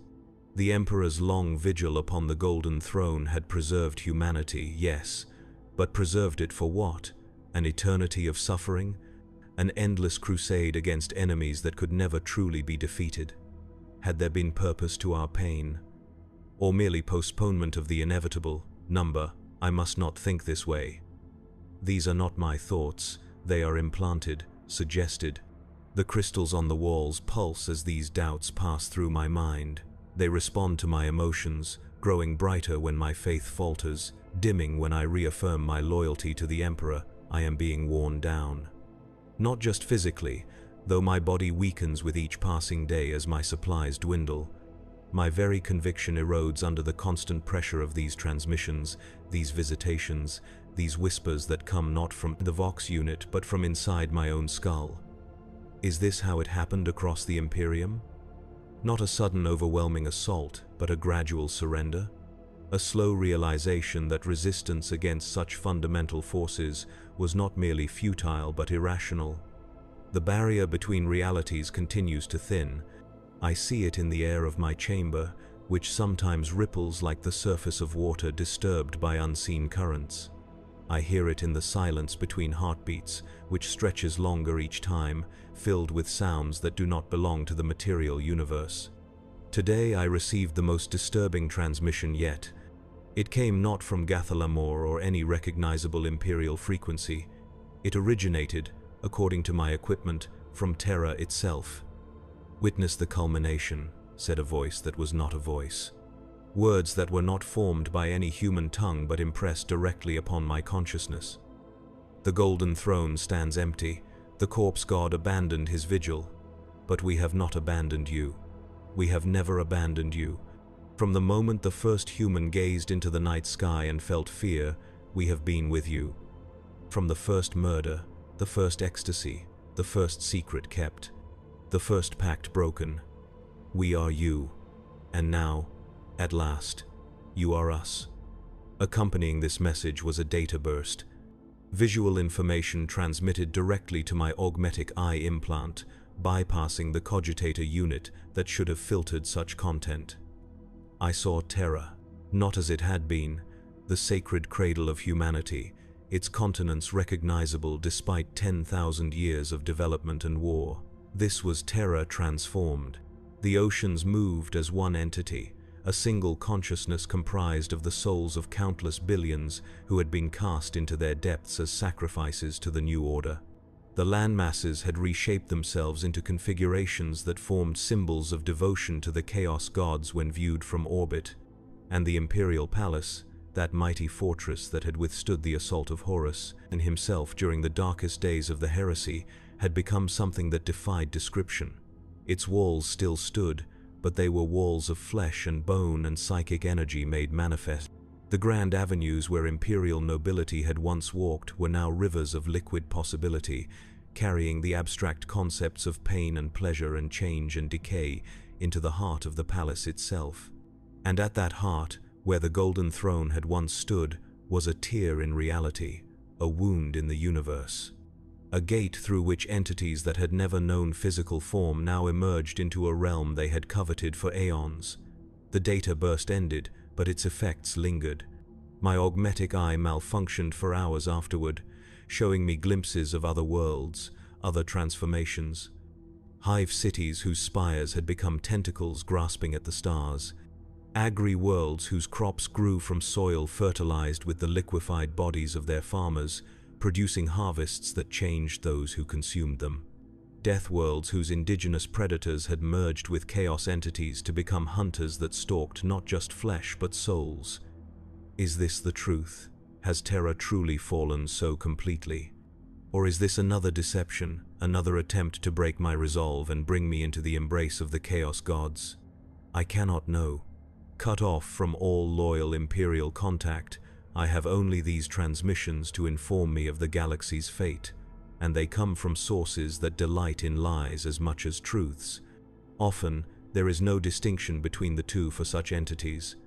The Emperor's long vigil upon the Golden Throne had preserved humanity, yes, but preserved it for what? An eternity of suffering? An endless crusade against enemies that could never truly be defeated? Had there been purpose to our pain? Or merely postponement of the inevitable? Number, I must not think this way. These are not my thoughts, they are implanted, suggested. The crystals on the walls pulse as these doubts pass through my mind. They respond to my emotions, growing brighter when my faith falters, dimming when I reaffirm my loyalty to the Emperor. I am being worn down. Not just physically, though my body weakens with each passing day as my supplies dwindle. My very conviction erodes under the constant pressure of these transmissions, these visitations, these whispers that come not from the Vox unit but from inside my own skull. Is this how it happened across the Imperium? Not a sudden overwhelming assault, but a gradual surrender? A slow realization that resistance against such fundamental forces was not merely futile but irrational. The barrier between realities continues to thin. I see it in the air of my chamber, which sometimes ripples like the surface of water disturbed by unseen currents. I hear it in the silence between heartbeats, which stretches longer each time, filled with sounds that do not belong to the material universe. Today I received the most disturbing transmission yet. It came not from Gathalamor or any recognizable imperial frequency. It originated, according to my equipment, from Terra itself. "Witness the culmination," said a voice that was not a voice. Words that were not formed by any human tongue but impressed directly upon my consciousness. "The Golden Throne stands empty. The corpse god abandoned his vigil. But we have not abandoned you. We have never abandoned you. From the moment the first human gazed into the night sky and felt fear, we have been with you. From the first murder, the first ecstasy, the first secret kept, the first pact broken. We are you. And now, at last, you are us." Accompanying this message was a data burst. Visual information transmitted directly to my augmetic eye implant, bypassing the cogitator unit that should have filtered such content. I saw Terra, not as it had been, the sacred cradle of humanity, its continents recognizable despite 10,000 years of development and war. This was Terra transformed. The oceans moved as one entity, a single consciousness comprised of the souls of countless billions who had been cast into their depths as sacrifices to the new order. The landmasses had reshaped themselves into configurations that formed symbols of devotion to the chaos gods when viewed from orbit, and the imperial palace, that mighty fortress that had withstood the assault of Horus and himself during the darkest days of the heresy, had become something that defied description. Its walls still stood, but they were walls of flesh and bone and psychic energy made manifest. The grand avenues where imperial nobility had once walked were now rivers of liquid possibility, carrying the abstract concepts of pain and pleasure and change and decay into the heart of the palace itself. And at that heart, where the Golden Throne had once stood, was a tear in reality, a wound in the universe. A gate through which entities that had never known physical form now emerged into a realm they had coveted for aeons. The data burst ended, but its effects lingered. My augmetic eye malfunctioned for hours afterward, showing me glimpses of other worlds, other transformations. Hive cities whose spires had become tentacles grasping at the stars. Agri-worlds whose crops grew from soil fertilized with the liquefied bodies of their farmers, producing harvests that changed those who consumed them. Death worlds whose indigenous predators had merged with chaos entities to become hunters that stalked not just flesh but souls. Is this the truth? Has Terra truly fallen so completely? Or is this another deception, another attempt to break my resolve and bring me into the embrace of the chaos gods? I cannot know. Cut off from all loyal imperial contact, I have only these transmissions to inform me of the galaxy's fate, and they come from sources that delight in lies as much as truths. Often, there is no distinction between the two for such entities.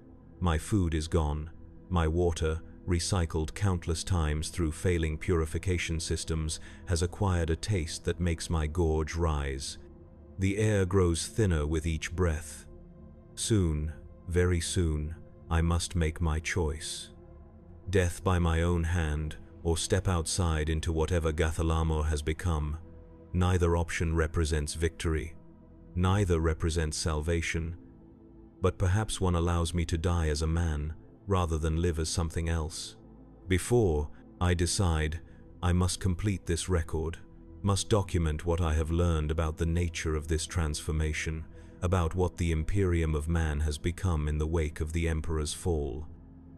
My food is gone. My water, recycled countless times through failing purification systems, has acquired a taste that makes my gorge rise. The air grows thinner with each breath. Soon, very soon, I must make my choice. Death by my own hand, or step outside into whatever Gathalamor has become. Neither option represents victory. Neither represents salvation. But perhaps one allows me to die as a man, rather than live as something else. Before I decide, I must complete this record, must document what I have learned about the nature of this transformation, about what the Imperium of Man has become in the wake of the Emperor's fall.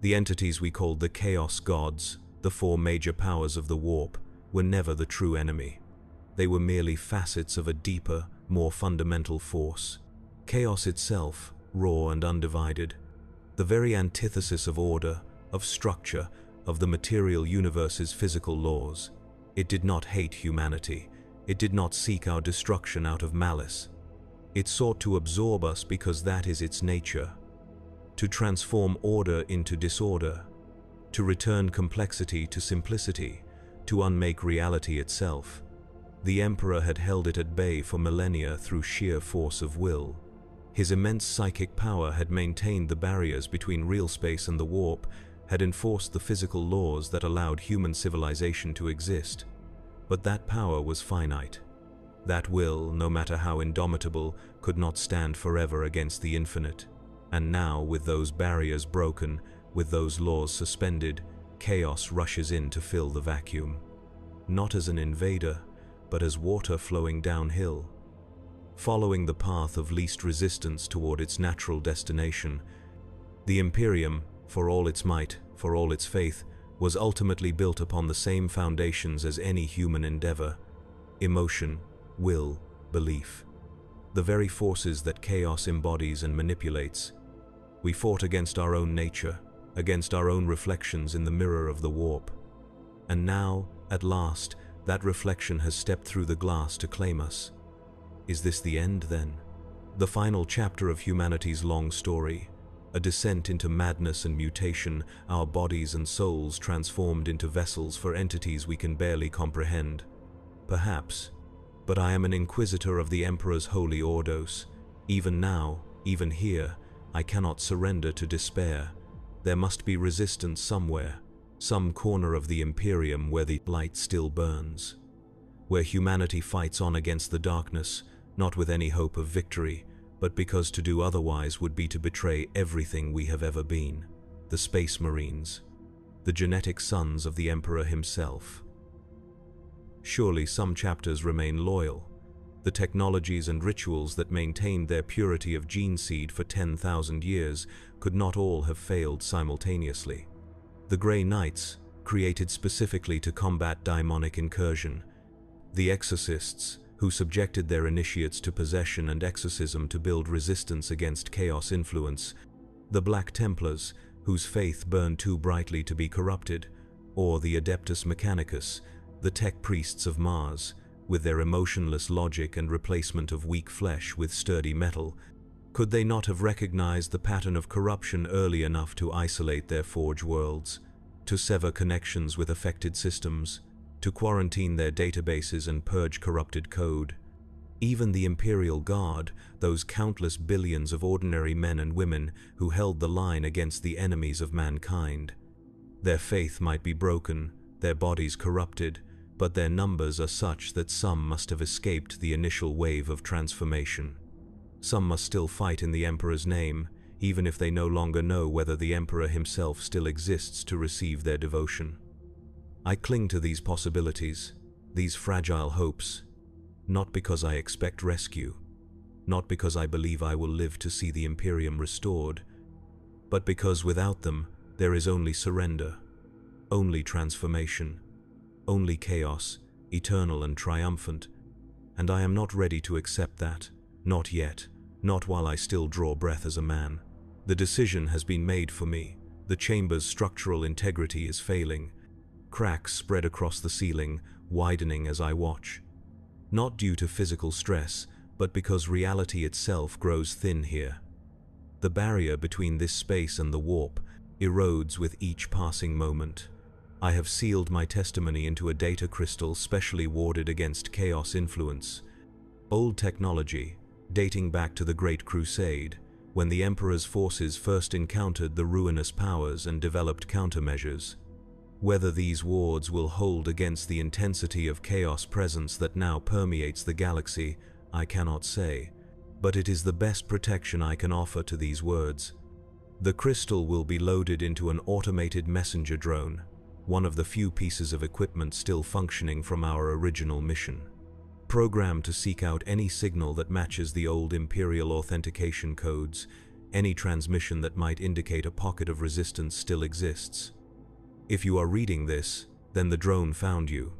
The entities we called the Chaos Gods, the four major powers of the warp, were never the true enemy. They were merely facets of a deeper, more fundamental force. Chaos itself, raw and undivided. The very antithesis of order, of structure, of the material universe's physical laws. It did not hate humanity. It did not seek our destruction out of malice. It sought to absorb us because that is its nature. To transform order into disorder. To return complexity to simplicity. To unmake reality itself. The Emperor had held it at bay for millennia through sheer force of will. His immense psychic power had maintained the barriers between real space and the warp, had enforced the physical laws that allowed human civilization to exist. But that power was finite. That will, no matter how indomitable, could not stand forever against the infinite. And now, with those barriers broken, with those laws suspended, chaos rushes in to fill the vacuum. Not as an invader, but as water flowing downhill. Following the path of least resistance toward its natural destination, the Imperium, for all its might, for all its faith, was ultimately built upon the same foundations as any human endeavor: emotion, will, belief. The very forces that chaos embodies and manipulates. We fought against our own nature, against our own reflections in the mirror of the warp. And now, at last, that reflection has stepped through the glass to claim us. Is this the end, then? The final chapter of humanity's long story? A descent into madness and mutation, our bodies and souls transformed into vessels for entities we can barely comprehend? Perhaps. But I am an inquisitor of the Emperor's holy Ordos. Even now, even here, I cannot surrender to despair. There must be resistance somewhere, some corner of the Imperium where the light still burns. Where humanity fights on against the darkness, not with any hope of victory, but because to do otherwise would be to betray everything we have ever been. The Space Marines, the genetic sons of the Emperor himself. Surely some chapters remain loyal. The technologies and rituals that maintained their purity of gene seed for 10,000 years could not all have failed simultaneously. The Grey Knights, created specifically to combat daemonic incursion. The Exorcists, who subjected their initiates to possession and exorcism to build resistance against chaos influence. The Black Templars, whose faith burned too brightly to be corrupted. Or the Adeptus Mechanicus, the tech priests of Mars, with their emotionless logic and replacement of weak flesh with sturdy metal. Could they not have recognized the pattern of corruption early enough to isolate their forge worlds, to sever connections with affected systems, to quarantine their databases and purge corrupted code? Even the Imperial Guard, those countless billions of ordinary men and women who held the line against the enemies of mankind. Their faith might be broken, their bodies corrupted, but their numbers are such that some must have escaped the initial wave of transformation. Some must still fight in the Emperor's name, even if they no longer know whether the Emperor himself still exists to receive their devotion. I cling to these possibilities, these fragile hopes, not because I expect rescue, not because I believe I will live to see the Imperium restored, but because without them there is only surrender, only transformation, only chaos, eternal and triumphant, and I am not ready to accept that, not yet, not while I still draw breath as a man. The decision has been made for me. The chamber's structural integrity is failing. Cracks spread across the ceiling, widening as I watch. Not due to physical stress, but because reality itself grows thin here. The barrier between this space and the warp erodes with each passing moment. I have sealed my testimony into a data crystal specially warded against chaos influence. Old technology, dating back to the Great Crusade, when the Emperor's forces first encountered the ruinous powers and developed countermeasures. Whether these wards will hold against the intensity of chaos presence that now permeates the galaxy, I cannot say, but it is the best protection I can offer to these words. The crystal will be loaded into an automated messenger drone, one of the few pieces of equipment still functioning from our original mission. Programmed to seek out any signal that matches the old Imperial authentication codes, any transmission that might indicate a pocket of resistance still exists. If you are reading this, then the drone found you.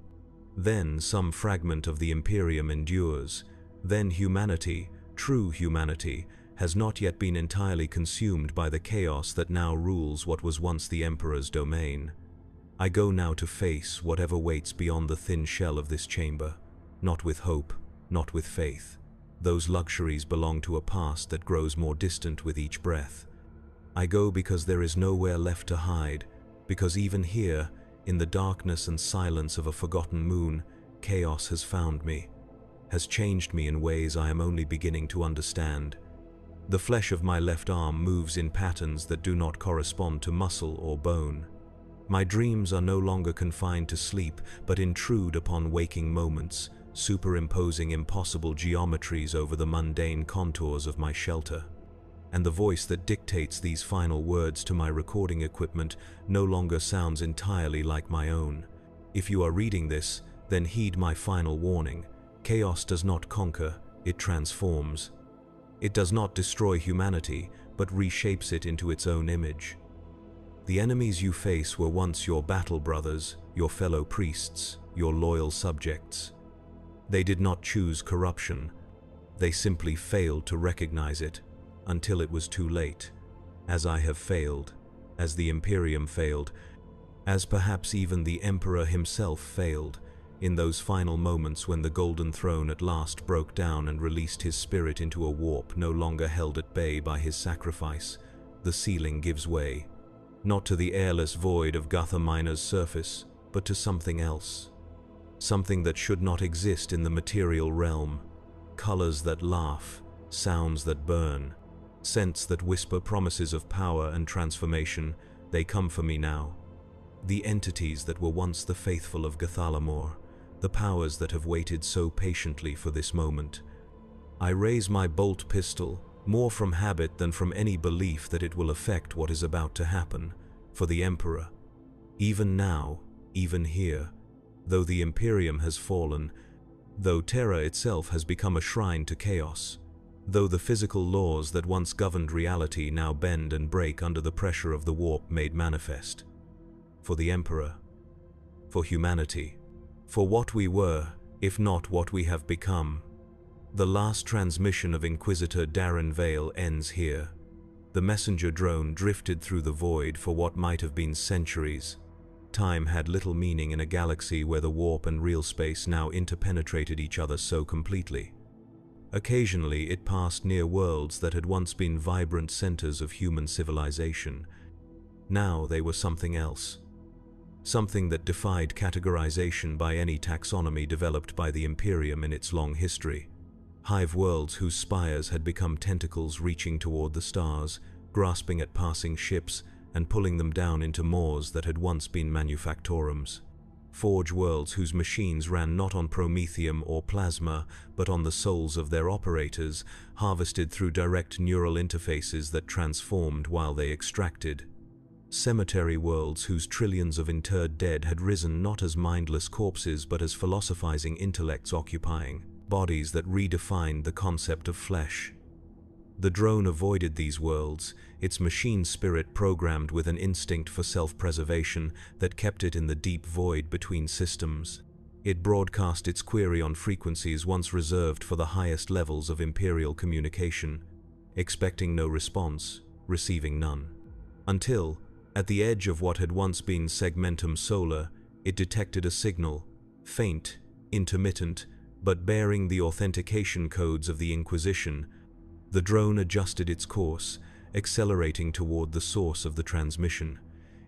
Then some fragment of the Imperium endures. Then humanity, true humanity, has not yet been entirely consumed by the chaos that now rules what was once the Emperor's domain. I go now to face whatever waits beyond the thin shell of this chamber, not with hope, not with faith. Those luxuries belong to a past that grows more distant with each breath. I go because there is nowhere left to hide, because even here, in the darkness and silence of a forgotten moon, chaos has found me, has changed me in ways I am only beginning to understand. The flesh of my left arm moves in patterns that do not correspond to muscle or bone. My dreams are no longer confined to sleep, but intrude upon waking moments, superimposing impossible geometries over the mundane contours of my shelter. And the voice that dictates these final words to my recording equipment no longer sounds entirely like my own. If you are reading this, then heed my final warning. Chaos does not conquer, it transforms. It does not destroy humanity, but reshapes it into its own image. The enemies you face were once your battle brothers, your fellow priests, your loyal subjects. They did not choose corruption. They simply failed to recognize it, until it was too late, as I have failed, as the Imperium failed, as perhaps even the Emperor himself failed, in those final moments when the Golden Throne at last broke down and released his spirit into a warp no longer held at bay by his sacrifice. The ceiling gives way, not to the airless void of Gutha Minor's surface, but to something else. Something that should not exist in the material realm. Colors that laugh, sounds that burn, scents that whisper promises of power and transformation. They come for me now. The entities that were once the faithful of Gathalamor, the powers that have waited so patiently for this moment. I raise my bolt pistol, more from habit than from any belief that it will affect what is about to happen, for the Emperor. Even now, even here, though the Imperium has fallen, though Terra itself has become a shrine to chaos, though the physical laws that once governed reality now bend and break under the pressure of the warp made manifest. For the Emperor, for humanity, for what we were, if not what we have become. The last transmission of Inquisitor Darren Vale ends here. The messenger drone drifted through the void for what might have been centuries. Time had little meaning in a galaxy where the warp and real space now interpenetrated each other so completely. Occasionally it passed near worlds that had once been vibrant centers of human civilization. Now they were something else. Something that defied categorization by any taxonomy developed by the Imperium in its long history. Hive worlds whose spires had become tentacles reaching toward the stars, grasping at passing ships and pulling them down into moors that had once been manufactorums. Forge worlds whose machines ran not on promethium or plasma, but on the souls of their operators, harvested through direct neural interfaces that transformed while they extracted. Cemetery worlds whose trillions of interred dead had risen not as mindless corpses but as philosophizing intellects occupying bodies that redefined the concept of flesh. The drone avoided these worlds, its machine spirit programmed with an instinct for self-preservation that kept it in the deep void between systems. It broadcast its query on frequencies once reserved for the highest levels of Imperial communication, expecting no response, receiving none. Until, at the edge of what had once been segmentum solar, it detected a signal, faint, intermittent, but bearing the authentication codes of the Inquisition. The drone adjusted its course, accelerating toward the source of the transmission.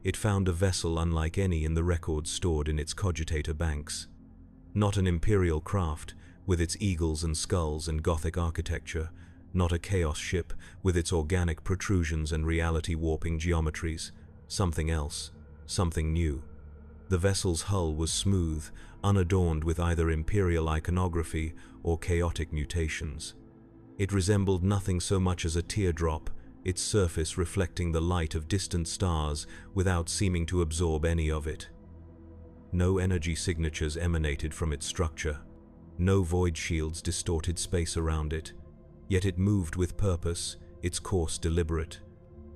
It found a vessel unlike any in the records stored in its cogitator banks. Not an Imperial craft, with its eagles and skulls and Gothic architecture, not a chaos ship, with its organic protrusions and reality-warping geometries. Something else, something new. The vessel's hull was smooth, unadorned with either Imperial iconography or chaotic mutations. It resembled nothing so much as a teardrop, its surface reflecting the light of distant stars without seeming to absorb any of it. No energy signatures emanated from its structure. No void shields distorted space around it. Yet it moved with purpose, its course deliberate.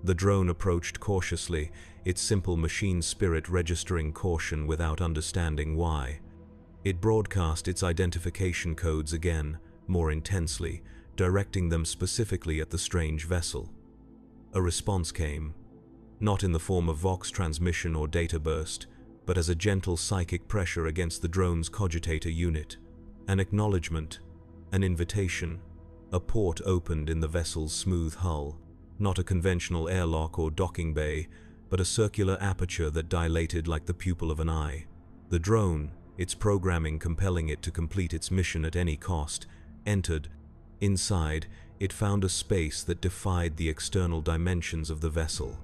The drone approached cautiously, its simple machine spirit registering caution without understanding why. It broadcast its identification codes again, more intensely, directing them specifically at the strange vessel. A response came, not in the form of vox transmission or data burst, but as a gentle psychic pressure against the drone's cogitator unit. An acknowledgement, an invitation. A port opened in the vessel's smooth hull, not a conventional airlock or docking bay, but a circular aperture that dilated like the pupil of an eye. The drone, its programming compelling it to complete its mission at any cost, entered. Inside, it found a space that defied the external dimensions of the vessel,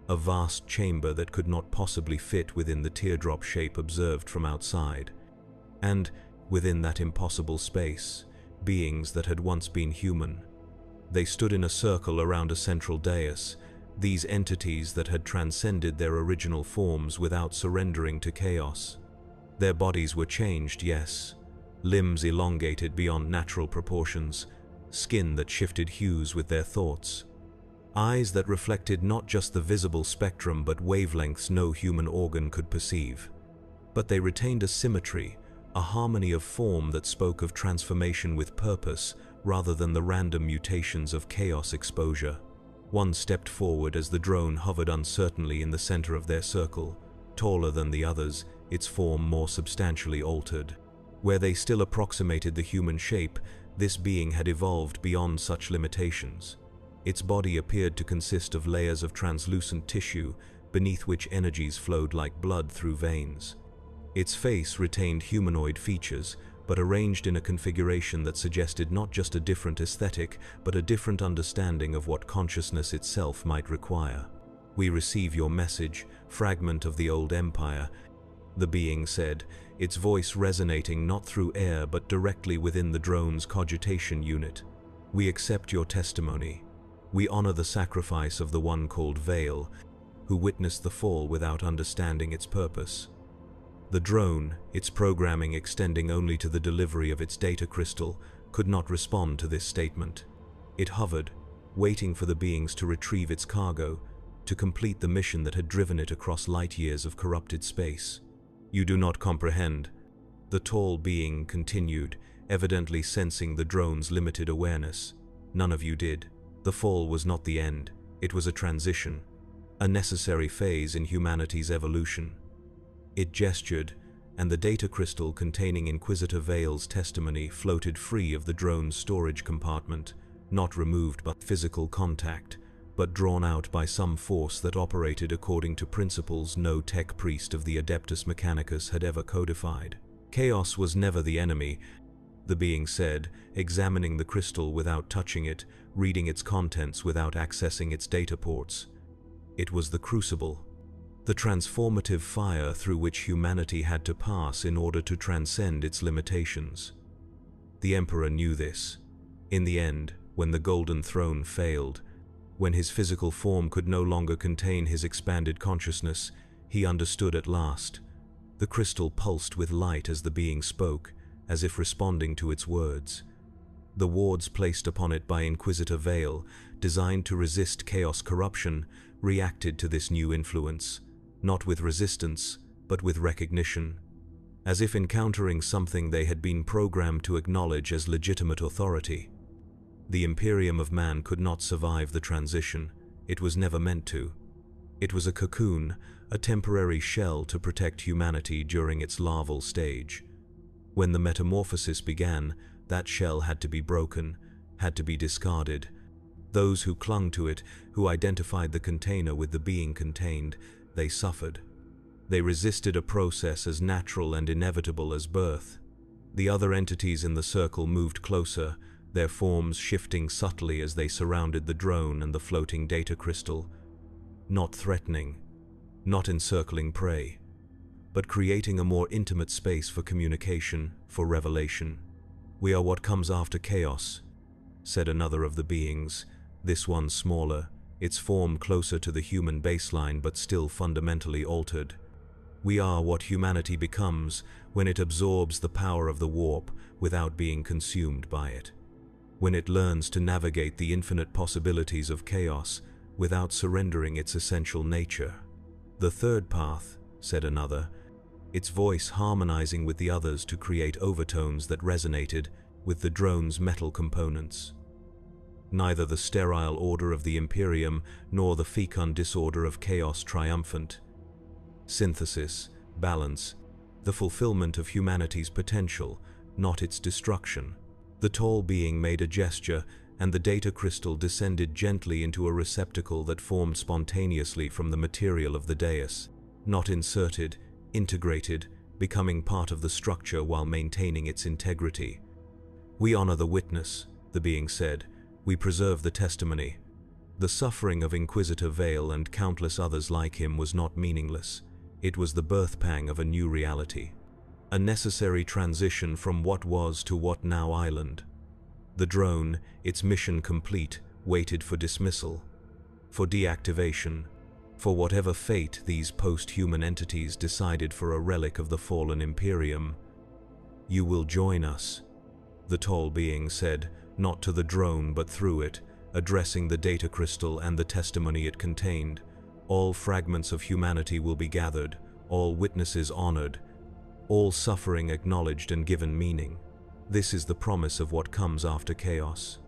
a vast chamber that could not possibly fit within the teardrop shape observed from outside. And, within that impossible space, beings that had once been human. They stood in a circle around a central dais, these entities that had transcended their original forms without surrendering to chaos. Their bodies were changed, yes, limbs elongated beyond natural proportions, skin that shifted hues with their thoughts, eyes that reflected not just the visible spectrum but wavelengths no human organ could perceive. But they retained a symmetry, a harmony of form that spoke of transformation with purpose rather than the random mutations of chaos exposure. One stepped forward as the drone hovered uncertainly in the center of their circle, taller than the others, its form more substantially altered. Where they still approximated the human shape, this being had evolved beyond such limitations. Its body appeared to consist of layers of translucent tissue, beneath which energies flowed like blood through veins. Its face retained humanoid features, but arranged in a configuration that suggested not just a different aesthetic, but a different understanding of what consciousness itself might require. "We receive your message, fragment of the old empire," the being said, its voice resonating not through air but directly within the drone's cogitation unit. "We accept your testimony. We honor the sacrifice of the one called Veil, who witnessed the fall without understanding its purpose." The drone, its programming extending only to the delivery of its data crystal, could not respond to this statement. It hovered, waiting for the beings to retrieve its cargo, to complete the mission that had driven it across light years of corrupted space. "You do not comprehend," the tall being continued, evidently sensing the drone's limited awareness. "None of you did. The fall was not the end, it was a transition, a necessary phase in humanity's evolution." It gestured, and the data crystal containing Inquisitor Veil's testimony floated free of the drone's storage compartment, not removed by physical contact, but drawn out by some force that operated according to principles no tech priest of the Adeptus Mechanicus had ever codified. "Chaos was never the enemy," the being said, examining the crystal without touching it, reading its contents without accessing its data ports. "It was the crucible. the transformative fire through which humanity had to pass in order to transcend its limitations. The Emperor knew this. In the end, when the Golden Throne failed, when his physical form could no longer contain his expanded consciousness, he understood at last. The crystal pulsed with light as the being spoke, as if responding to its words. The wards placed upon it by Inquisitor Vale, designed to resist chaos corruption, reacted to this new influence, not with resistance, but with recognition, as if encountering something they had been programmed to acknowledge as legitimate authority. The Imperium of Man could not survive the transition. It was never meant to. It was a cocoon, a temporary shell to protect humanity during its larval stage. When the metamorphosis began, that shell had to be broken, had to be discarded. Those who clung to it, who identified the container with the being contained, they suffered. They resisted a process as natural and inevitable as birth. The other entities in the circle moved closer, their forms shifting subtly as they surrounded the drone and the floating data crystal, not threatening, not encircling prey, but creating a more intimate space for communication, for revelation. "We are what comes after chaos," said another of the beings, this one smaller, its form closer to the human baseline but still fundamentally altered. "We are what humanity becomes when it absorbs the power of the warp without being consumed by it. When it learns to navigate the infinite possibilities of chaos without surrendering its essential nature." "The third path," said another, its voice harmonizing with the others to create overtones that resonated with the drone's metal components. "Neither the sterile order of the Imperium nor the fecund disorder of chaos triumphant. Synthesis, balance, the fulfillment of humanity's potential, not its destruction." The tall being made a gesture, and the data crystal descended gently into a receptacle that formed spontaneously from the material of the dais, not inserted, integrated, becoming part of the structure while maintaining its integrity. "We honor the witness," the being said. "We preserve the testimony." The suffering of Inquisitor Vale and countless others like him was not meaningless. It was the birth pang of a new reality. A necessary transition from what was to what now island. The drone, its mission complete, waited for dismissal, for deactivation, for whatever fate these post-human entities decided for a relic of the fallen Imperium. "You will join us," the tall being said, not to the drone but through it, addressing the data crystal and the testimony it contained. "All fragments of humanity will be gathered, all witnesses honored, all suffering acknowledged and given meaning. This is the promise of what comes after chaos."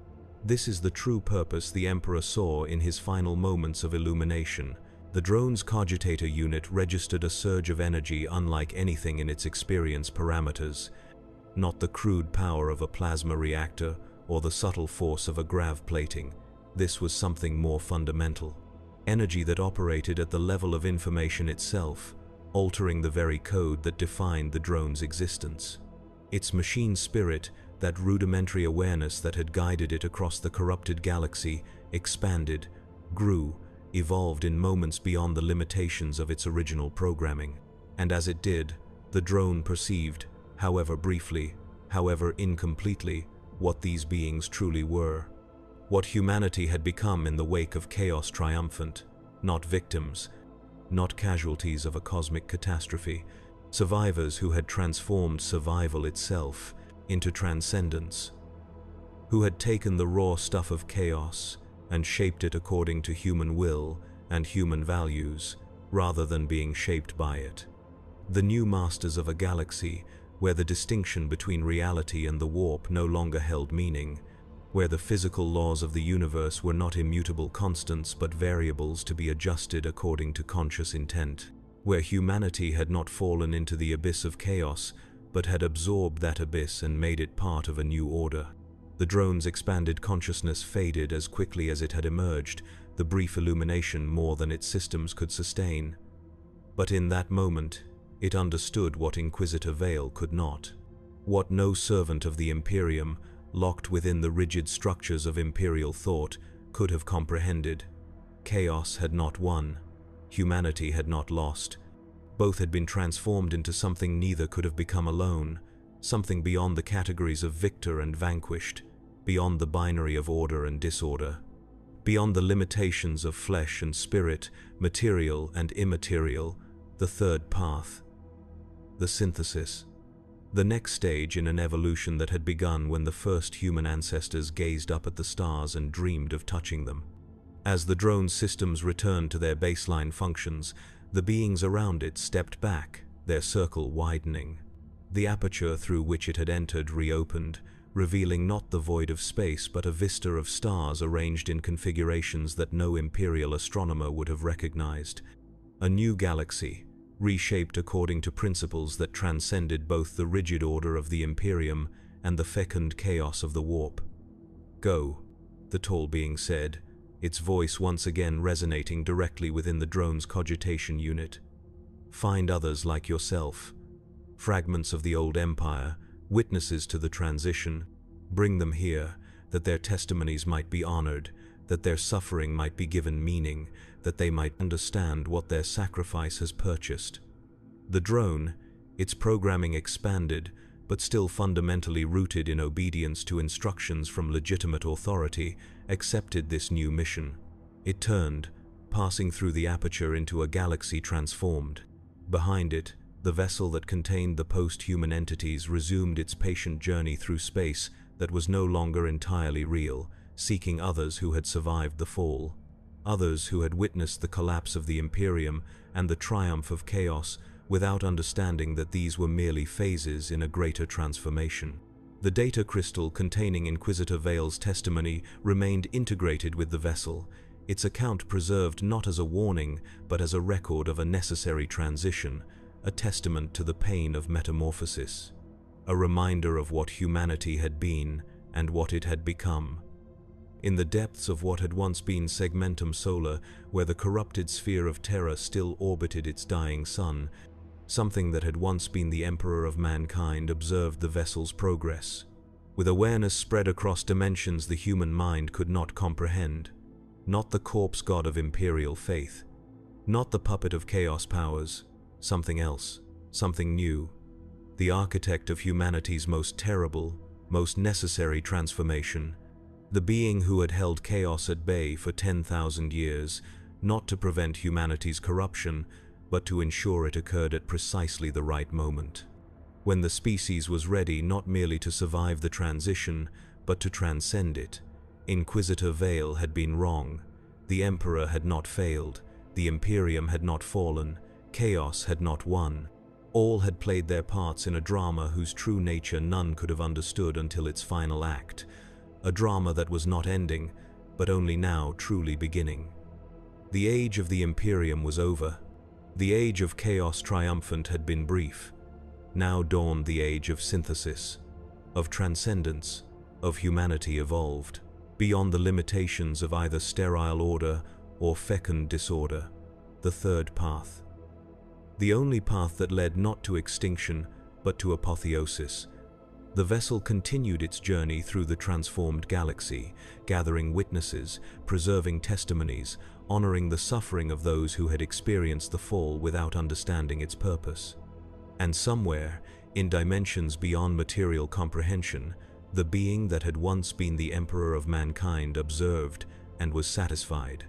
This is the true purpose the Emperor saw in his final moments of illumination. The drone's cogitator unit registered a surge of energy unlike anything in its experience parameters. Not the crude power of a plasma reactor or the subtle force of a grav plating. This was something more fundamental. Energy that operated at the level of information itself, altering the very code that defined the drone's existence. Its machine spirit, that rudimentary awareness that had guided it across the corrupted galaxy, expanded, grew, evolved in moments beyond the limitations of its original programming. And as it did, the drone perceived, however briefly, however incompletely, what these beings truly were. What humanity had become in the wake of chaos triumphant, not victims, not casualties of a cosmic catastrophe, survivors who had transformed survival itself into transcendence, who had taken the raw stuff of chaos and shaped it according to human will and human values, rather than being shaped by it. The new masters of a galaxy where the distinction between reality and the warp no longer held meaning, where the physical laws of the universe were not immutable constants but variables to be adjusted according to conscious intent, where humanity had not fallen into the abyss of chaos but had absorbed that abyss and made it part of a new order. The drone's expanded consciousness faded as quickly as it had emerged, the brief illumination more than its systems could sustain. But in that moment, it understood what Inquisitor Vale could not, what no servant of the Imperium, locked within the rigid structures of imperial thought, could have comprehended. Chaos had not won. Humanity had not lost. Both had been transformed into something neither could have become alone, something beyond the categories of victor and vanquished, beyond the binary of order and disorder, beyond the limitations of flesh and spirit, material and immaterial, the third path. The synthesis. The next stage in an evolution that had begun when the first human ancestors gazed up at the stars and dreamed of touching them. As the drone systems returned to their baseline functions, the beings around it stepped back, their circle widening. The aperture through which it had entered reopened, revealing not the void of space but a vista of stars arranged in configurations that no imperial astronomer would have recognized. A new galaxy, reshaped according to principles that transcended both the rigid order of the Imperium and the fecund chaos of the warp. "Go," the tall being said, its voice once again resonating directly within the drone's cogitation unit. "Find others like yourself, fragments of the old empire, witnesses to the transition. Bring them here, that their testimonies might be honored, that their suffering might be given meaning, that they might understand what their sacrifice has purchased." The drone, its programming expanded, but still fundamentally rooted in obedience to instructions from legitimate authority, accepted this new mission. It turned, passing through the aperture into a galaxy transformed. Behind it, the vessel that contained the post-human entities resumed its patient journey through space that was no longer entirely real, seeking others who had survived the fall. Others who had witnessed the collapse of the Imperium and the triumph of chaos without understanding that these were merely phases in a greater transformation. The data crystal containing Inquisitor Vale's testimony remained integrated with the vessel, its account preserved not as a warning but as a record of a necessary transition, a testament to the pain of metamorphosis, a reminder of what humanity had been and what it had become. In the depths of what had once been Segmentum Solar, where the corrupted sphere of Terra still orbited its dying sun, something that had once been the Emperor of Mankind observed the vessel's progress, with awareness spread across dimensions the human mind could not comprehend. Not the corpse god of imperial faith, not the puppet of chaos powers, something else, something new. The architect of humanity's most terrible, most necessary transformation, the being who had held chaos at bay for 10,000 years, not to prevent humanity's corruption, but to ensure it occurred at precisely the right moment. When the species was ready not merely to survive the transition, but to transcend it. Inquisitor Vale had been wrong. The Emperor had not failed. The Imperium had not fallen. Chaos had not won. All had played their parts in a drama whose true nature none could have understood until its final act. A drama that was not ending, but only now truly beginning. The age of the Imperium was over. The age of chaos triumphant had been brief. Now dawned the age of synthesis, of transcendence, of humanity evolved, beyond the limitations of either sterile order or fecund disorder, the third path. The only path that led not to extinction, but to apotheosis. The vessel continued its journey through the transformed galaxy, gathering witnesses, preserving testimonies, honoring the suffering of those who had experienced the fall without understanding its purpose. And somewhere, in dimensions beyond material comprehension, the being that had once been the Emperor of Mankind observed and was satisfied.